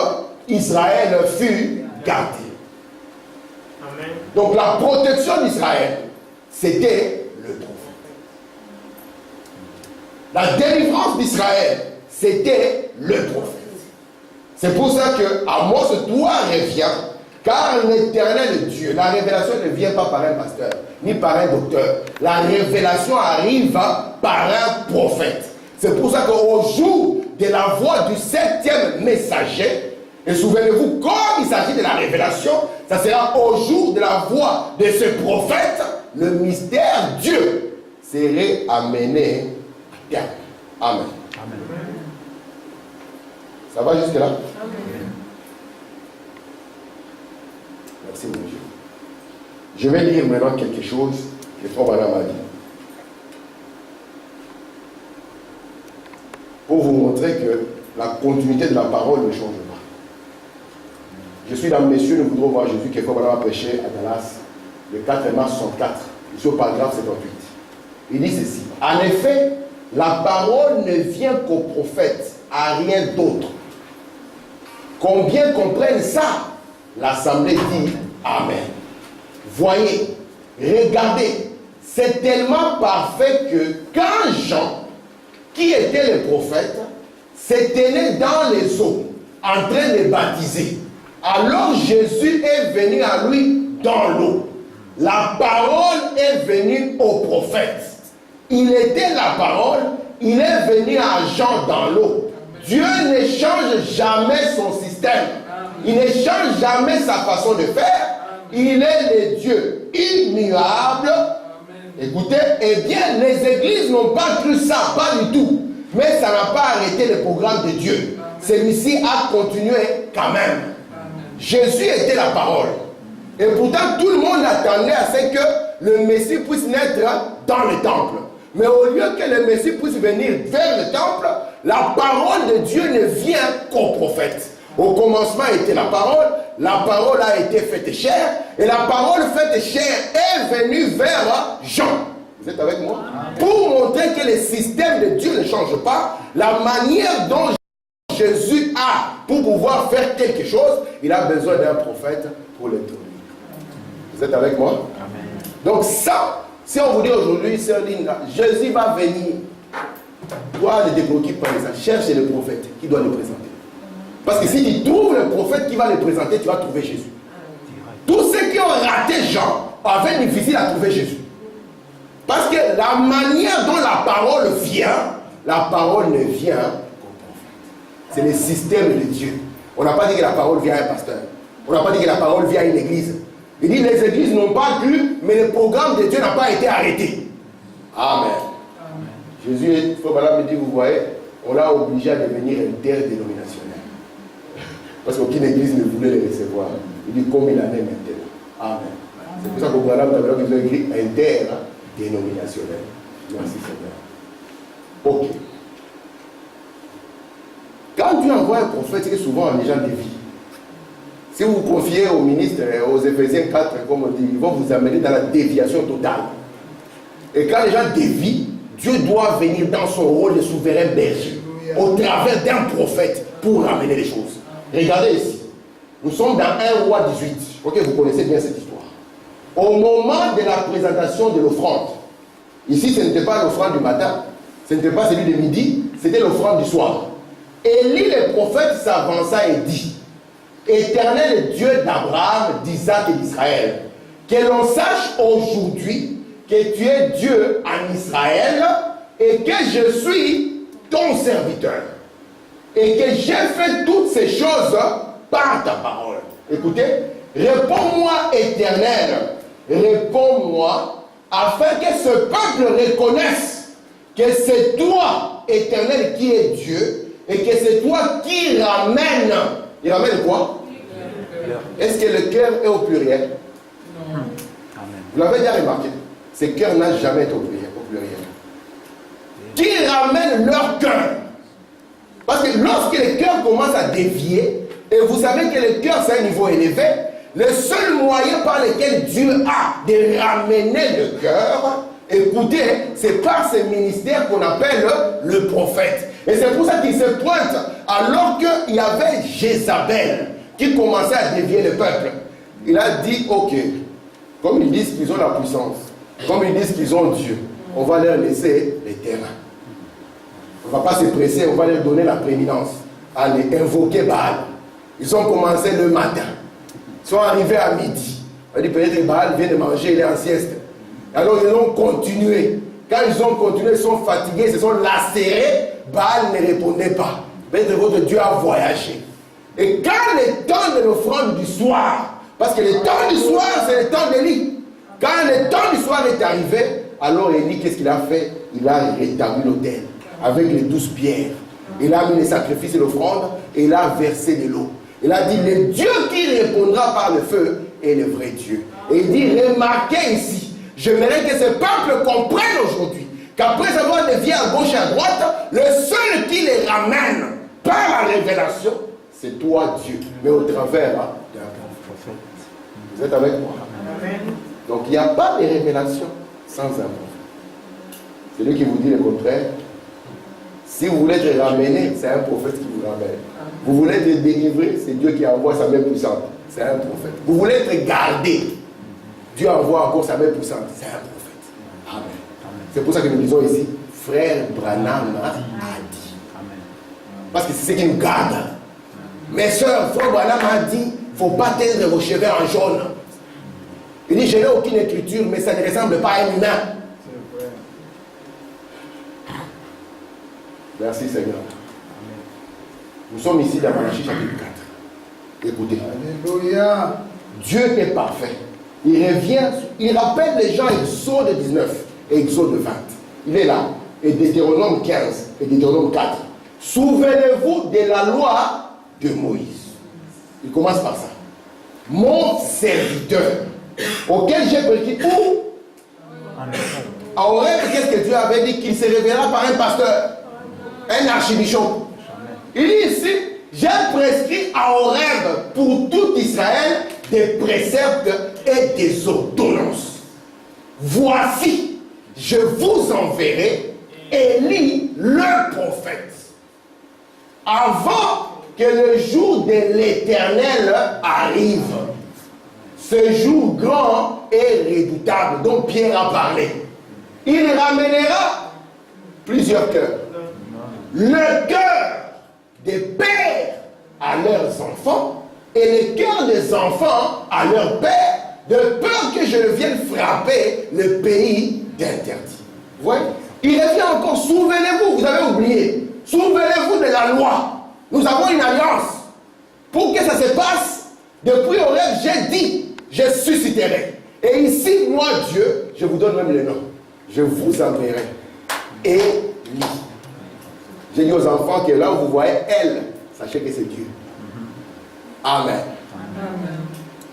S3: Israël fut gardé. Amen. Donc la protection d'Israël, c'était le prophète. La délivrance d'Israël, c'était le prophète. C'est pour ça que Amos, toi reviens, car l'Éternel Dieu, la révélation ne vient pas par un pasteur, ni par un docteur. La révélation arrive par un prophète. C'est pour ça qu'au jour de la voix du 7e messager, et souvenez-vous, comme il s'agit de la révélation, ça sera au jour de la voix de ce prophète, le mystère Dieu serait amené à terme. Amen. Amen. Ça va jusque là? Amen. Merci mon Dieu. Je vais lire maintenant quelque chose que Frère Branham a dit. Pour vous montrer que la continuité de la parole ne change pas. Je suis dans Messieurs, nous voudrons voir Jésus que Frère Branham a prêché à Dallas le 4 mars 64, ici au paragraphe 78. Il dit ceci. En effet, la parole ne vient qu'au prophète, à rien d'autre. Combien comprennent ça? L'assemblée dit Amen. Voyez, regardez, c'est tellement parfait que quand Jean, qui était le prophète, se tenait dans les eaux, en train de baptiser, alors Jésus est venu à lui dans l'eau. La parole est venue au prophète. Il était la parole, il est venu à Jean dans l'eau. Dieu ne change jamais son système. Il ne change jamais sa façon de faire. Il est le Dieu immuable. Écoutez, eh bien, les églises n'ont pas cru ça, pas du tout. Mais ça n'a pas arrêté le programme de Dieu. Celui-ci a continué quand même. Jésus était la parole. Et pourtant, tout le monde attendait à ce que le Messie puisse naître dans le temple. Mais au lieu que le Messie puisse venir vers le temple, la parole de Dieu ne vient qu'au prophète. Au commencement était la parole a été faite chair, et la parole faite chair est venue vers Jean. Vous êtes avec moi? Pour montrer que le système de Dieu ne change pas, la manière dont Jésus a pour pouvoir faire quelque chose, il a besoin d'un prophète pour le tourner. Vous êtes avec moi? Amen. Donc ça, si on vous dit aujourd'hui, sœur Linda, Jésus va venir, toi ne te préoccupe pas de ça, cherche le prophète qui doit le présenter. Parce que si tu trouves le prophète qui va le présenter, tu vas trouver Jésus. Tous ceux qui ont raté Jean avaient difficile à trouver Jésus. Parce que la manière dont la parole ne vient qu'au prophète. C'est le système de Dieu. On n'a pas dit que la parole vient à un pasteur. On n'a pas dit que la parole vient à une église. Il dit les églises n'ont pas dû, mais le programme de Dieu n'a pas été arrêté. Amen. Jésus, il faut me dire, vous voyez, on l'a obligé à devenir interdénominationnel. Parce qu'aucune église ne voulait les recevoir. Il dit comme il en est maintenant. Amen. C'est pour ça qu'au Branham, ils ont écrit interdénominationnel. Merci Seigneur. Ok. Quand Dieu envoie un prophète, c'est que souvent les gens dévient. Si vous vous confiez au ministre, aux Éphésiens 4, comme on dit, ils vont vous amener dans la déviation totale. Et quand les gens dévient, Dieu doit venir dans son rôle de souverain berger, au travers d'un prophète, pour ramener les choses. Regardez ici. Nous sommes dans 1 Roi 18. Ok, vous connaissez bien cette histoire. Au moment de la présentation de l'offrande, ici ce n'était pas l'offrande du matin, ce n'était pas celui de midi, c'était l'offrande du soir. Élie le prophète s'avança et dit: Éternel Dieu d'Abraham, d'Isaac et d'Israël, que l'on sache aujourd'hui que tu es Dieu en Israël et que je suis ton serviteur et que j'ai fait toutes ces choses par ta parole. Écoutez, réponds-moi, Éternel, réponds-moi, afin que ce peuple reconnaisse que c'est toi, Éternel, qui es Dieu et que c'est toi qui ramène. Il ramène quoi? Est-ce que le cœur est au pluriel? Non. Vous l'avez déjà remarqué. Ce cœur n'a jamais été au pluriel. Qui ramène leur cœur? Parce que lorsque le cœur commence à dévier, et vous savez que le cœur c'est un niveau élevé, le seul moyen par lequel Dieu a de ramener le cœur, écoutez, c'est par ce ministère qu'on appelle le prophète. Et c'est pour ça qu'il se pointe alors qu'il y avait Jézabel qui commençait à dévier le peuple. Il a dit, ok, comme ils disent qu'ils ont la puissance, comme ils disent qu'ils ont Dieu, on va leur laisser les terrains. On ne va pas se presser, on va leur donner la prééminence. Allez, invoquer Baal. Ils ont commencé le matin. Ils sont arrivés à midi. On dit peut-être Baal vient de manger, il est en sieste. Alors ils ont continué. Quand ils ont continué, ils sont fatigués, ils se sont lacérés. Baal ne répondait pas. Peut-être votre Dieu a voyagé. Et quand le temps de l'offrande du soir, parce que le temps du soir, c'est le temps d'Élie. Quand le temps du soir est arrivé, alors Élie, qu'est-ce qu'il a fait? Il a rétabli l'autel avec les 12 pierres. Il a mis les sacrifices et l'offrande et il a versé de l'eau. Il a dit, le Dieu qui répondra par le feu est le vrai Dieu. Et il dit, remarquez ici, j'aimerais que ce peuple comprenne aujourd'hui qu'après avoir dévié à gauche et à droite, le seul qui les ramène par la révélation, c'est toi Dieu, mais au travers d'un prophète. Vous êtes avec moi? Amen. Donc il n'y a pas de révélation sans un prophète. C'est lui qui vous dit le contraire. Si vous voulez être ramené, c'est un prophète qui vous ramène. Vous voulez être délivré, c'est Dieu qui envoie sa main puissante. C'est un prophète. Vous voulez être gardé, Dieu envoie encore sa main puissante. C'est un prophète. Amen. C'est pour ça que nous disons ici, frère Branham a dit. Parce que c'est ce qui nous garde. Mes soeurs, frère Branham a dit, il ne faut pas teindre vos cheveux en jaune. Il dit, je n'ai aucune écriture, mais ça ne ressemble pas à un humain. Merci Seigneur. Nous sommes ici dans Malachie chapitre 4. Écoutez. Alléluia. Dieu est parfait. Il revient, il rappelle les gens Exode 19 et Exode 20. Il est là. Et Deutéronome 15 et Deutéronome 4. Souvenez-vous de la loi de Moïse. Il commence par ça. Mon serviteur, auquel j'ai prêché où? À Horeb, qu'est-ce que Dieu avait dit? Qu'il se révélera par un pasteur, un archibishop. Il dit ici, j'ai prescrit à Horeb pour tout Israël des préceptes et des ordonnances. Voici, je vous enverrai Élie le prophète, avant que le jour de l'Éternel arrive. Ce jour grand et redoutable dont Pierre a parlé. Il ramènera plusieurs cœurs. Le cœur des pères à leurs enfants et le cœur des enfants à leurs pères, de peur que je ne vienne frapper le pays d'interdit. Vous voyez? Il revient encore, souvenez-vous, vous avez oublié. Souvenez-vous de la loi. Nous avons une alliance. Pour que ça se passe, depuis au rêve, j'ai dit, je susciterai. Et ici, moi, Dieu, je vous donne même le nom. Je vous enverrai. Et lui. J'ai dit aux enfants que là où vous voyez elle, sachez que c'est Dieu. Amen. Amen.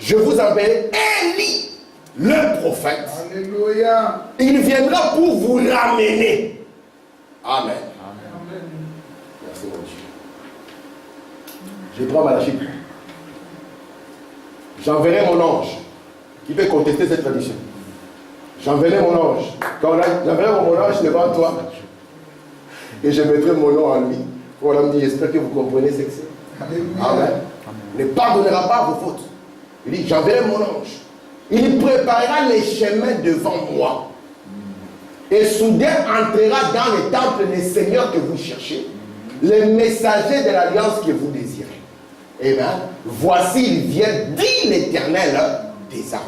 S3: Je vous enverrai Élie, le prophète.
S2: Alléluia.
S3: Il viendra pour vous ramener. Amen.
S2: Amen.
S3: Merci mon Dieu. Je prends Malachie. J'enverrai mon ange. Qui peut contester cette tradition? J'enverrai mon ange. J'enverrai mon ange devant toi. Et je mettrai mon nom en lui. Voilà, me dit, j'espère que vous comprenez ce que c'est. Amen. Il ne pardonnera pas vos fautes. Il dit, j'enverrai mon ange. Il préparera les chemins devant moi. Et soudain entrera dans le temple le Seigneur que vous cherchez, les messagers de l'alliance que vous désirez. Eh bien, voici, il vient, dit l'Éternel des armées.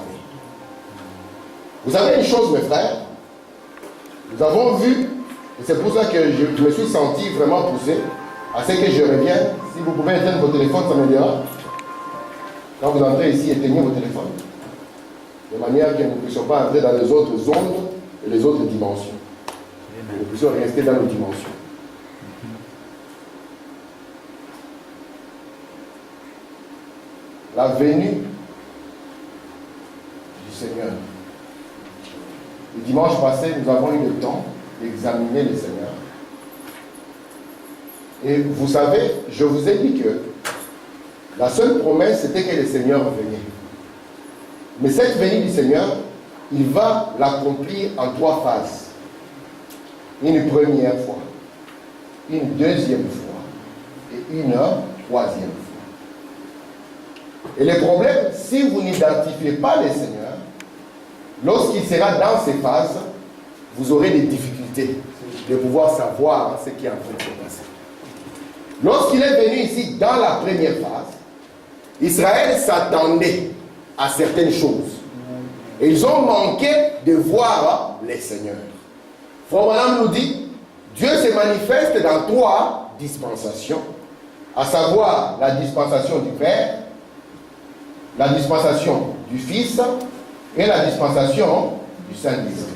S3: Vous savez une chose, mes frères, nous avons vu, et c'est pour ça que je me suis senti vraiment poussé à ce que je revienne. Si vous pouvez éteindre vos téléphones, ça m'aidera. Quand vous entrez ici, éteignez vos téléphones. De manière que nous ne puissions pas entrer dans les autres zones et les autres dimensions. Que nous puissions rester dans nos dimensions. La venue du Seigneur. Le dimanche passé, nous avons eu le temps d'examiner le Seigneur. Et vous savez, je vous ai dit que la seule promesse, c'était que le Seigneur venait. Mais cette venue du Seigneur, il va l'accomplir en 3 phases. Une première fois, une deuxième fois et une troisième fois. Et le problème, si vous n'identifiez pas le Seigneur, lorsqu'il sera dans ces phases, vous aurez des difficultés de pouvoir savoir ce qui est en train de se passer. Lorsqu'il est venu ici dans la première phase, Israël s'attendait à certaines choses. Et ils ont manqué de voir les seigneurs. Frère Branham nous dit, Dieu se manifeste dans 3 dispensations, à savoir la dispensation du Père, la dispensation du Fils et la dispensation du Saint-Esprit.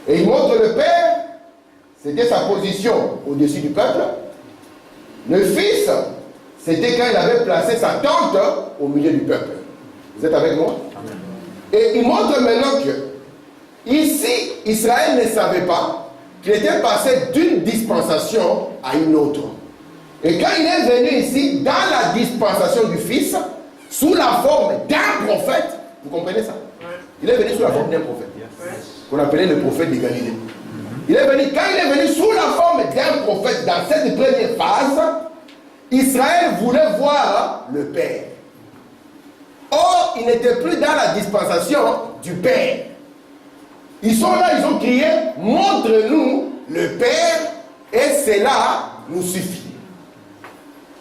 S3: Et il montre le Père, c'était sa position au-dessus du peuple. Le Fils, c'était quand il avait placé sa tente au milieu du peuple. Vous êtes avec moi? Amen. Et il montre maintenant que ici, Israël ne savait pas qu'il était passé d'une dispensation à une autre. Et quand il est venu ici, dans la dispensation du Fils, sous la forme d'un prophète, vous comprenez ça? Il est venu sous la forme d'un prophète, qu'on appelait le prophète de Galilée. Il est venu, quand il est venu sous la forme d'un prophète dans cette première phase, Israël voulait voir le Père. Or, il n'était plus dans la dispensation du Père. Ils sont là, ils ont crié, montre-nous le Père, et cela nous suffit.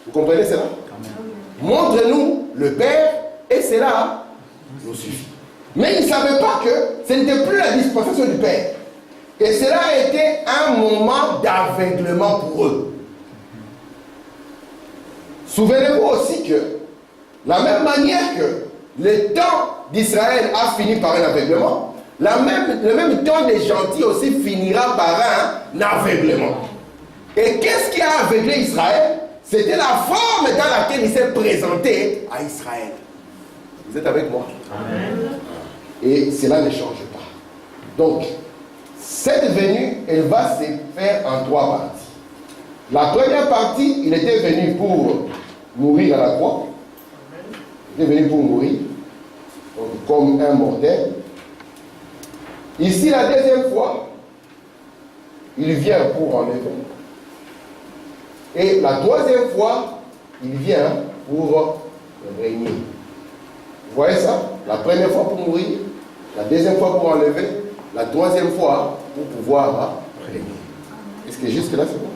S3: Vous comprenez cela? Montre-nous le Père, et cela nous suffit. Mais ils ne savaient pas que ce n'était plus la dispensation du Père. Et cela a été un moment d'aveuglement pour eux. Souvenez-vous aussi que, la même manière que le temps d'Israël a fini par un aveuglement, le même temps des gentils aussi finira par un aveuglement. Et qu'est-ce qui a aveuglé Israël? C'était la forme dans laquelle il s'est présenté à Israël. Vous êtes avec moi? Amen. Et cela ne change pas. Donc, cette venue, elle va se faire en 3 parties. La première partie, il était venu pour mourir à la croix. Il est venu pour mourir, donc comme un mortel. Ici, la deuxième fois, il vient pour enlever. Et la troisième fois, il vient pour régner. Vous voyez ça? La première fois pour mourir, la deuxième fois pour enlever, la troisième fois pour pouvoir régner. Est-ce que jusque là c'est bon?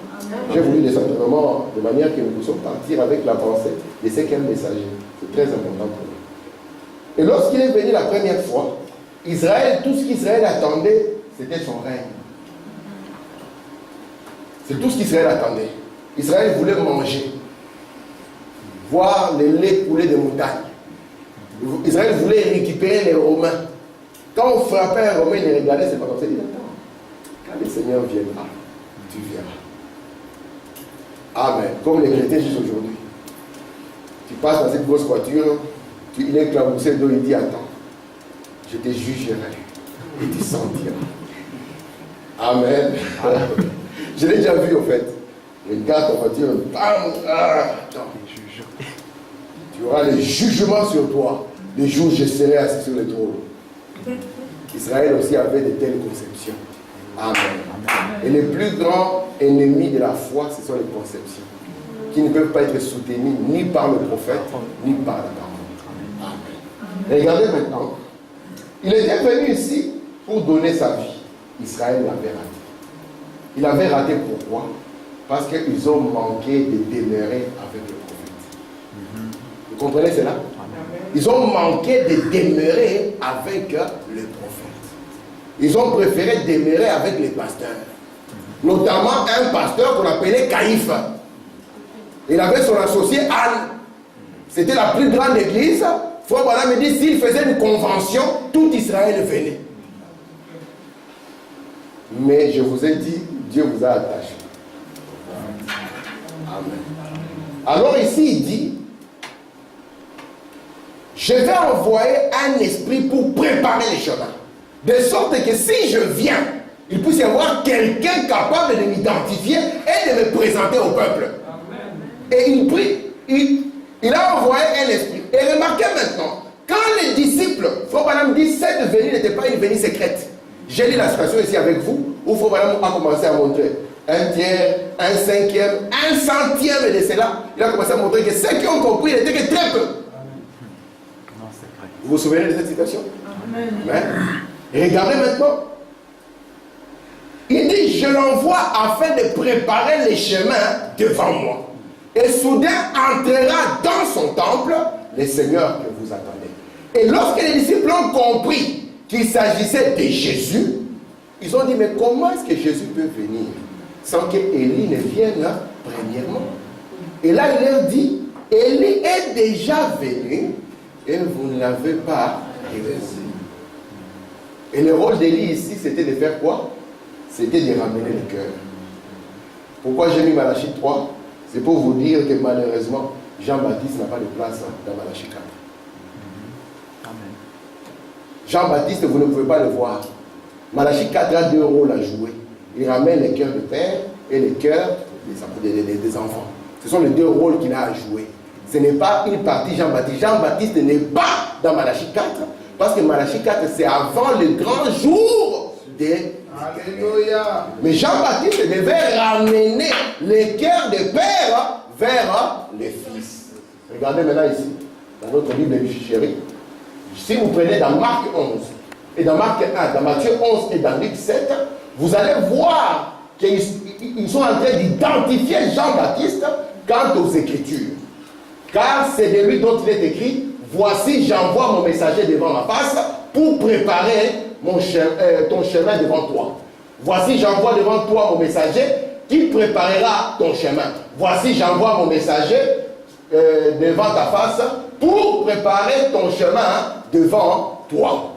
S3: J'ai voulu descendre vraiment de manière que nous puissions partir avec la pensée de ce qu'est un messager. C'est très important pour nous. Et lorsqu'il est venu la première fois, Israël, tout ce qu'Israël attendait, c'était son règne. C'est tout ce qu'Israël attendait. Israël voulait manger, voir le lait couler des montagnes. Israël voulait récupérer les Romains. Quand on frappait un Romain, il les regardait, c'est pas comme ça. Il dit, attends, quand le Seigneur viendra, tu verras. Amen. Comme les chrétiens jusqu'à aujourd'hui. Tu passes dans cette grosse voiture, il est éclaboussé d'eau, il dit, attends, je te jugerai et tu sentiras. Amen. Je l'ai déjà vu, en fait. Regarde ta voiture, bam, attends. Tu auras le jugement sur toi. Le jour où je serai assis sur le trône. Israël aussi avait de telles conceptions. Amen. Et les plus grands ennemis de la foi, ce sont les conceptions. Qui ne peuvent pas être soutenues ni par le prophète, ni par la parole. Amen. Regardez maintenant. Il était venu ici pour donner sa vie. Israël l'avait raté. Il avait raté pourquoi? Parce qu'ils ont manqué de demeurer avec le prophète. Vous comprenez cela? Ils ont manqué de demeurer avec le prophète. Ils ont préféré demeurer avec les pasteurs. Notamment un pasteur qu'on appelait Caïphe. Il avait son associé Anne. C'était la plus grande église. Frère Branham me dit, s'il faisait une convention, tout Israël venait. Mais je vous ai dit, Dieu vous a attaché. Amen. Alors ici, il dit, je vais envoyer un esprit pour préparer les chemins. De sorte que si je viens, il puisse y avoir quelqu'un capable de m'identifier et de me présenter au peuple. Amen. Et il prie, il a envoyé un esprit. Et remarquez maintenant, quand les disciples, Frère Branham dit, cette venue n'était pas une venue secrète. J'ai lu la situation ici avec vous, où Frère Branham a commencé à montrer un tiers, un cinquième, un centième de cela. Il a commencé à montrer que ceux qui ont compris n'étaient que très peu. Vous vous souvenez de cette situation? Amen. Amen. Et regardez maintenant. Il dit, je l'envoie afin de préparer les chemins devant moi. Et soudain entrera dans son temple le Seigneur que vous attendez. Et lorsque les disciples ont compris qu'il s'agissait de Jésus, ils ont dit, mais comment est-ce que Jésus peut venir sans que Élie ne vienne premièrement? Et là, il leur dit, Élie est déjà venu et vous ne l'avez pas réveillé. Et le rôle d'Élie ici, c'était de faire quoi? C'était de ramener le cœur. Pourquoi j'ai mis Malachie 3? C'est pour vous dire que malheureusement, Jean-Baptiste n'a pas de place dans Malachie 4. Amen. Jean-Baptiste, vous ne pouvez pas le voir. Malachie 4 a deux rôles à jouer. Il ramène le cœur du père et le cœur des enfants. Ce sont les deux rôles qu'il a à jouer. Ce n'est pas une partie Jean-Baptiste. Jean-Baptiste n'est pas dans Malachie 4, parce que Malachie 4, c'est avant le grand jour des... Alléluia. Mais Jean-Baptiste devait ramener le cœur des pères vers les fils. Regardez maintenant ici, dans notre Bible chérie. Si vous prenez dans Marc 11, et dans Marc 1, dans Matthieu 11 et dans Luc 7, vous allez voir qu'ils sont en train d'identifier Jean-Baptiste quant aux Écritures. Car c'est de lui dont il est écrit, voici j'envoie mon messager devant ma face pour préparer ton chemin devant toi. Voici j'envoie devant toi mon messager qui préparera ton chemin. Voici j'envoie mon messager devant ta face pour préparer ton chemin devant toi.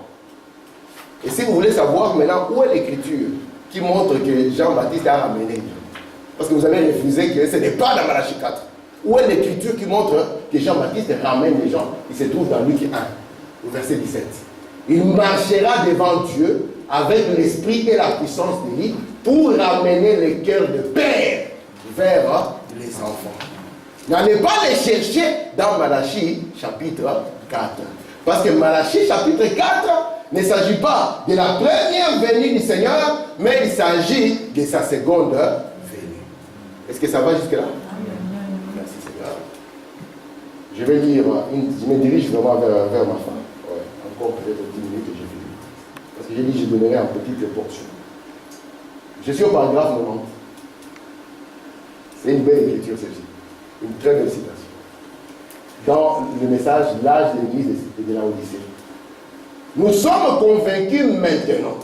S3: Et si vous voulez savoir maintenant où est l'écriture qui montre que Jean-Baptiste a ramené, parce que vous avez refusé que ce n'est pas dans Malachie 4. Où est l'écriture qui montre que Jean-Baptiste ramène les gens? Il se trouve dans Luc 1, au verset 17. Il marchera devant Dieu avec l'esprit et la puissance d'Élie pour ramener les cœurs de père vers les enfants. N'allez pas les chercher dans Malachie chapitre 4. Parce que Malachie chapitre 4 ne s'agit pas de la première venue du Seigneur, mais il s'agit de sa seconde venue. Est-ce que ça va jusque-là? Merci Seigneur. Je vais lire, je me dirige vraiment vers ma fin. Ouais, encore peut-être 10 minutes et j'ai fini. Parce que j'ai dit que je donnerai en petite portion. Je suis au paragraphe 90. C'est une belle écriture celle-ci. Une très belle citation. Dans le message, l'âge de l'Église de la Odyssée. Nous sommes convaincus maintenant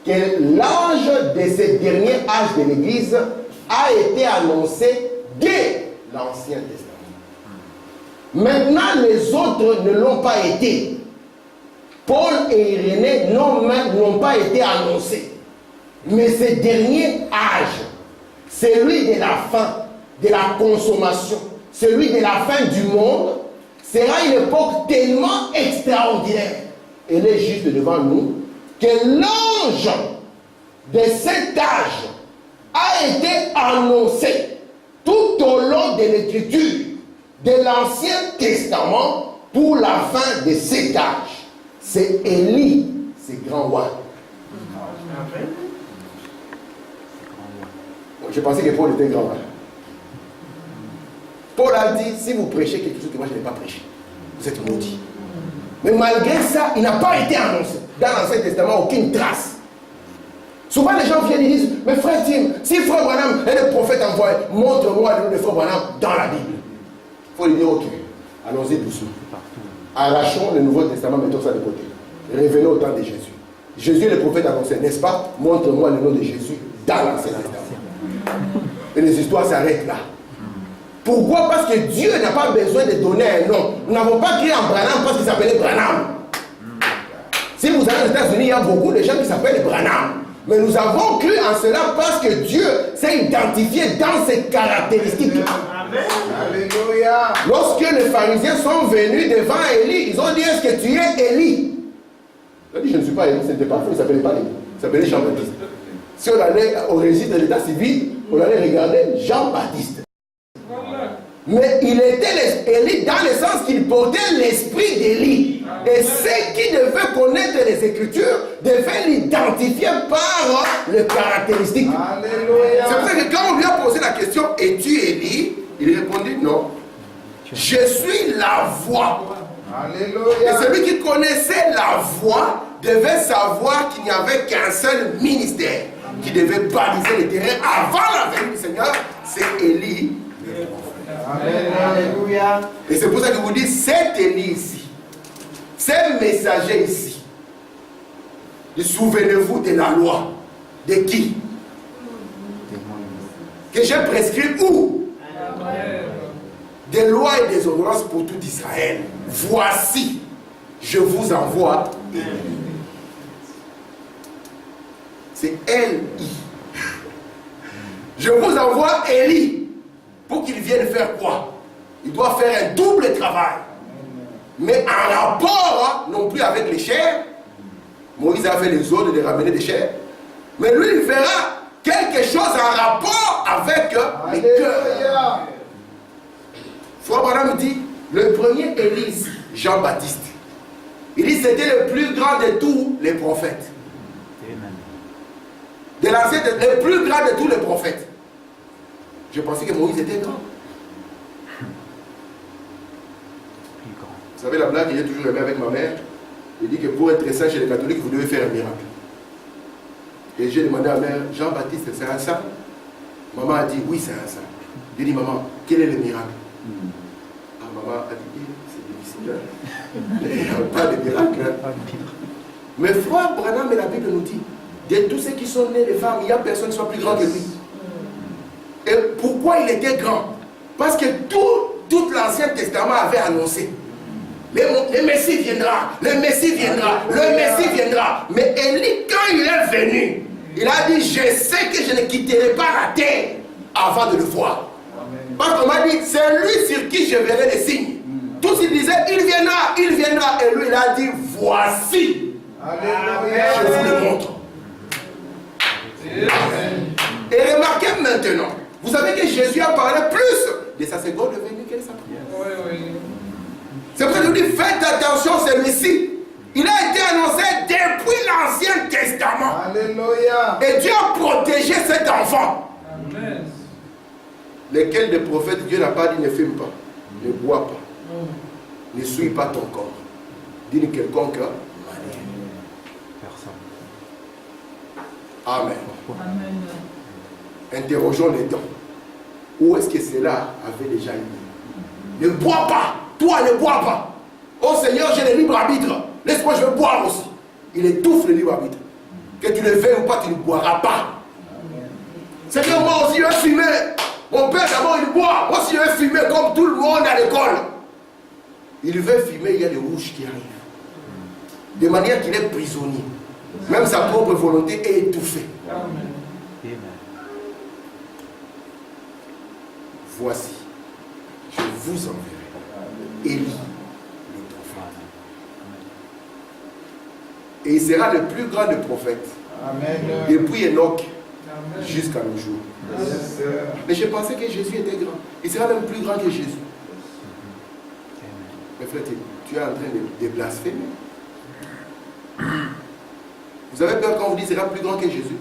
S3: que l'ange de ce dernier âge de l'Église a été annoncé dès l'Ancien Testament. Maintenant, les autres ne l'ont pas été. Paul et Irénée n'ont pas été annoncés. Mais ce dernier âge, celui de la fin, de la consommation, celui de la fin du monde, sera une époque tellement extraordinaire. Elle est juste devant nous, que l'ange de cet âge a été annoncé tout au long de l'écriture de l'Ancien Testament pour la fin de cet âge. C'est Élie, ce grand roi. Je pensais que Paul était grand roi. Paul a dit, si vous prêchez quelque chose que moi je n'ai pas prêché, vous êtes maudits. Mais malgré ça, il n'a pas été annoncé. Dans l'Ancien Testament, aucune trace. Souvent les gens viennent et disent, mais frère Tim, si frère Branham est le prophète envoyé, montre-moi le nom de frère Branham dans la Bible. Il faut lui dire, ok, allons-y doucement. Arrachons le Nouveau Testament, mettons ça de côté. Revenons au temps de Jésus. Jésus est le prophète annoncé, n'est-ce pas? Montre-moi le nom de Jésus dans l'Ancien Testament. Et les histoires s'arrêtent là. Pourquoi? Parce que Dieu n'a pas besoin de donner un nom. Nous n'avons pas créé un Branham parce qu'il s'appelait Branham. Si vous allez aux États-Unis, il y a beaucoup de gens qui s'appellent Branham. Mais nous avons cru en cela parce que Dieu s'est identifié dans ses caractéristiques.
S2: Amen. Alléluia.
S3: Lorsque les pharisiens sont venus devant Élie, ils ont dit, est-ce que tu es Élie? Il a dit, je ne suis pas Élie, ce n'était pas faux, il ne s'appelait pas Élie, il s'appelait Jean-Baptiste. Si on allait au registre de l'état civil, on allait regarder Jean-Baptiste. Mais il était Élie dans le sens qu'il portait l'esprit d'Élie. Et ceux qui devaient connaître les Écritures devaient l'identifier par les caractéristiques.
S2: Alléluia.
S3: C'est pour ça que quand on lui a posé la question, es-tu Élie? Il répondit non. Je suis la voix.
S2: Alléluia.
S3: Et celui qui connaissait la voix devait savoir qu'il n'y avait qu'un seul ministère qui devait baliser le terrain avant la venue du Seigneur, c'est Élie.
S2: Alléluia.
S3: Et c'est pour ça que vous dites, cet Élie ici, ces messagers ici, souvenez-vous de la loi. De qui? Que j'ai prescrit où? Des lois et des ordonnances pour tout Israël. Voici, je vous envoie Élie. C'est L-I. Je vous envoie Élie. Pour qu'il vienne faire quoi? Il doit faire un double travail. Mais en rapport, non plus avec les chairs. Moïse a fait les ordres de ramener des chairs. Mais lui, il fera quelque chose en rapport avec les cœurs. Frère Branham dit, le premier Élie, Jean-Baptiste. Il dit, c'était le plus grand de tous les prophètes. De l'ancien, le plus grand de tous les prophètes. Je pensais que Moïse était grand. Vous savez la blague que j'ai toujours aimé avec ma mère? Il dit que pour être saint chez les catholiques, vous devez faire un miracle. Et j'ai demandé à ma mère, Jean-Baptiste, c'est un saint? Maman a dit, oui, c'est un saint. J'ai dit, maman, quel est le miracle? Ah, maman a dit, c'est difficile. Il n'y a pas de miracle. Mais frère Branham et la Bible nous dit, de tous ceux qui sont nés de femmes, il n'y a personne qui soit plus grand que lui. Et pourquoi il était grand? Parce que tout l'Ancien Testament avait annoncé. Le Messie viendra, le Messie viendra, le Messie viendra. Mais Élie, quand il est venu, il a dit, je sais que je ne quitterai pas la terre avant de le voir. Parce qu'on m'a dit, c'est lui sur qui je verrai les signes. Tous ils disaient, il viendra. Et lui, il a dit, voici.
S2: Alléluia.
S3: Je vous le montre. Et remarquez maintenant, vous savez que Jésus a parlé plus de sa seconde venue que de sa première.
S2: Oui.
S3: C'est pour ça que je vous dis, faites attention, celui-ci. Il a été annoncé depuis l'Ancien Testament.
S2: Alléluia.
S3: Et Dieu a protégé cet enfant.
S2: Amen.
S3: Lesquels des prophètes, Dieu n'a pas dit ne fume pas, ne bois pas, ne souille pas ton corps d'une quelconque manière. Amen. Interrogeons les dents. Où est-ce que cela avait déjà eu? Ne bois pas. Toi, ne bois pas. Oh Seigneur, j'ai le libre arbitre. Laisse-moi, je veux boire aussi. Il étouffe le libre arbitre. Que tu le veuilles ou pas, tu ne boiras pas. C'est que moi aussi, je vais fumer. Mon père, d'abord, il boit. Moi aussi, je vais fumer comme tout le monde à l'école. Il veut fumer, il y a les rouges qui arrivent. De manière qu'il est prisonnier. Même sa propre volonté est étouffée. Voici, je vous enverrai Élie, le prophète. Et il sera le plus grand des prophètes.
S2: Amen.
S3: Depuis Enoch jusqu'à nos jours. Mais je pensais que Jésus était grand. Il sera même plus grand que Jésus. Mais frère, tu es en train de blasphémer. Vous avez peur quand vous dites qu'il sera plus grand que Jésus?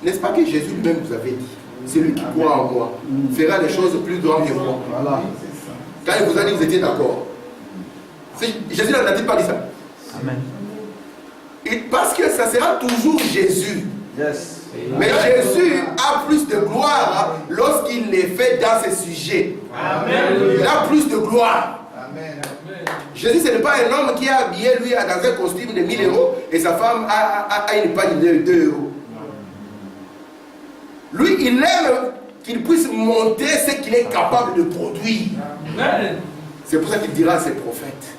S3: N'est-ce pas que Jésus lui-même vous avait dit? Celui qui croit en moi fera des choses plus grandes que moi.
S2: Voilà.
S3: Quand il vous a dit, vous étiez d'accord. Jésus n'a-t-il pas dit ça?
S4: Amen.
S3: Et parce que ça sera toujours Jésus.
S2: Yes.
S3: Mais Jésus a plus de gloire lorsqu'il est fait dans ses sujets.
S2: Amen.
S3: Il a plus de gloire.
S2: Amen.
S3: Jésus, ce n'est pas un homme qui est habillé, lui, dans un costume de 1000 euros et sa femme a une pagne de 2 euros. Lui, il aime qu'il puisse monter ce qu'il est capable de produire.
S2: Amen.
S3: C'est pour ça qu'il dira à ses prophètes,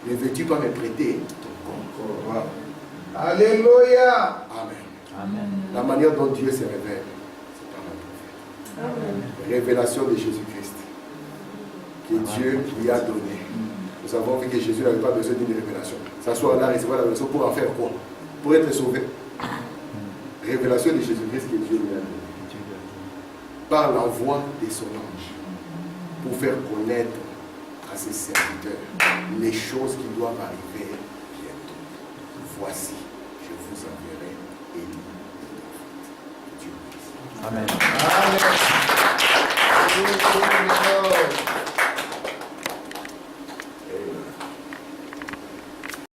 S3: ne veux-tu pas me prêter ton corps?
S2: Alléluia.
S3: Amen.
S4: Amen.
S3: La manière dont Dieu se révèle, c'est par un prophète.
S2: Amen.
S3: Révélation de Jésus-Christ que Dieu lui a donné. Nous avons vu que Jésus n'avait pas besoin d'une révélation. S'asseoir là, recevoir la révélation pour en faire quoi? Pour être sauvé. Révélation de Jésus-Christ que Dieu lui a donné. Par l'envoi de son ange. Pour faire connaître à ses serviteurs les choses qui doivent arriver bientôt. Voici, je vous enverrai Élie. Dieu.
S4: Amen.
S2: Amen.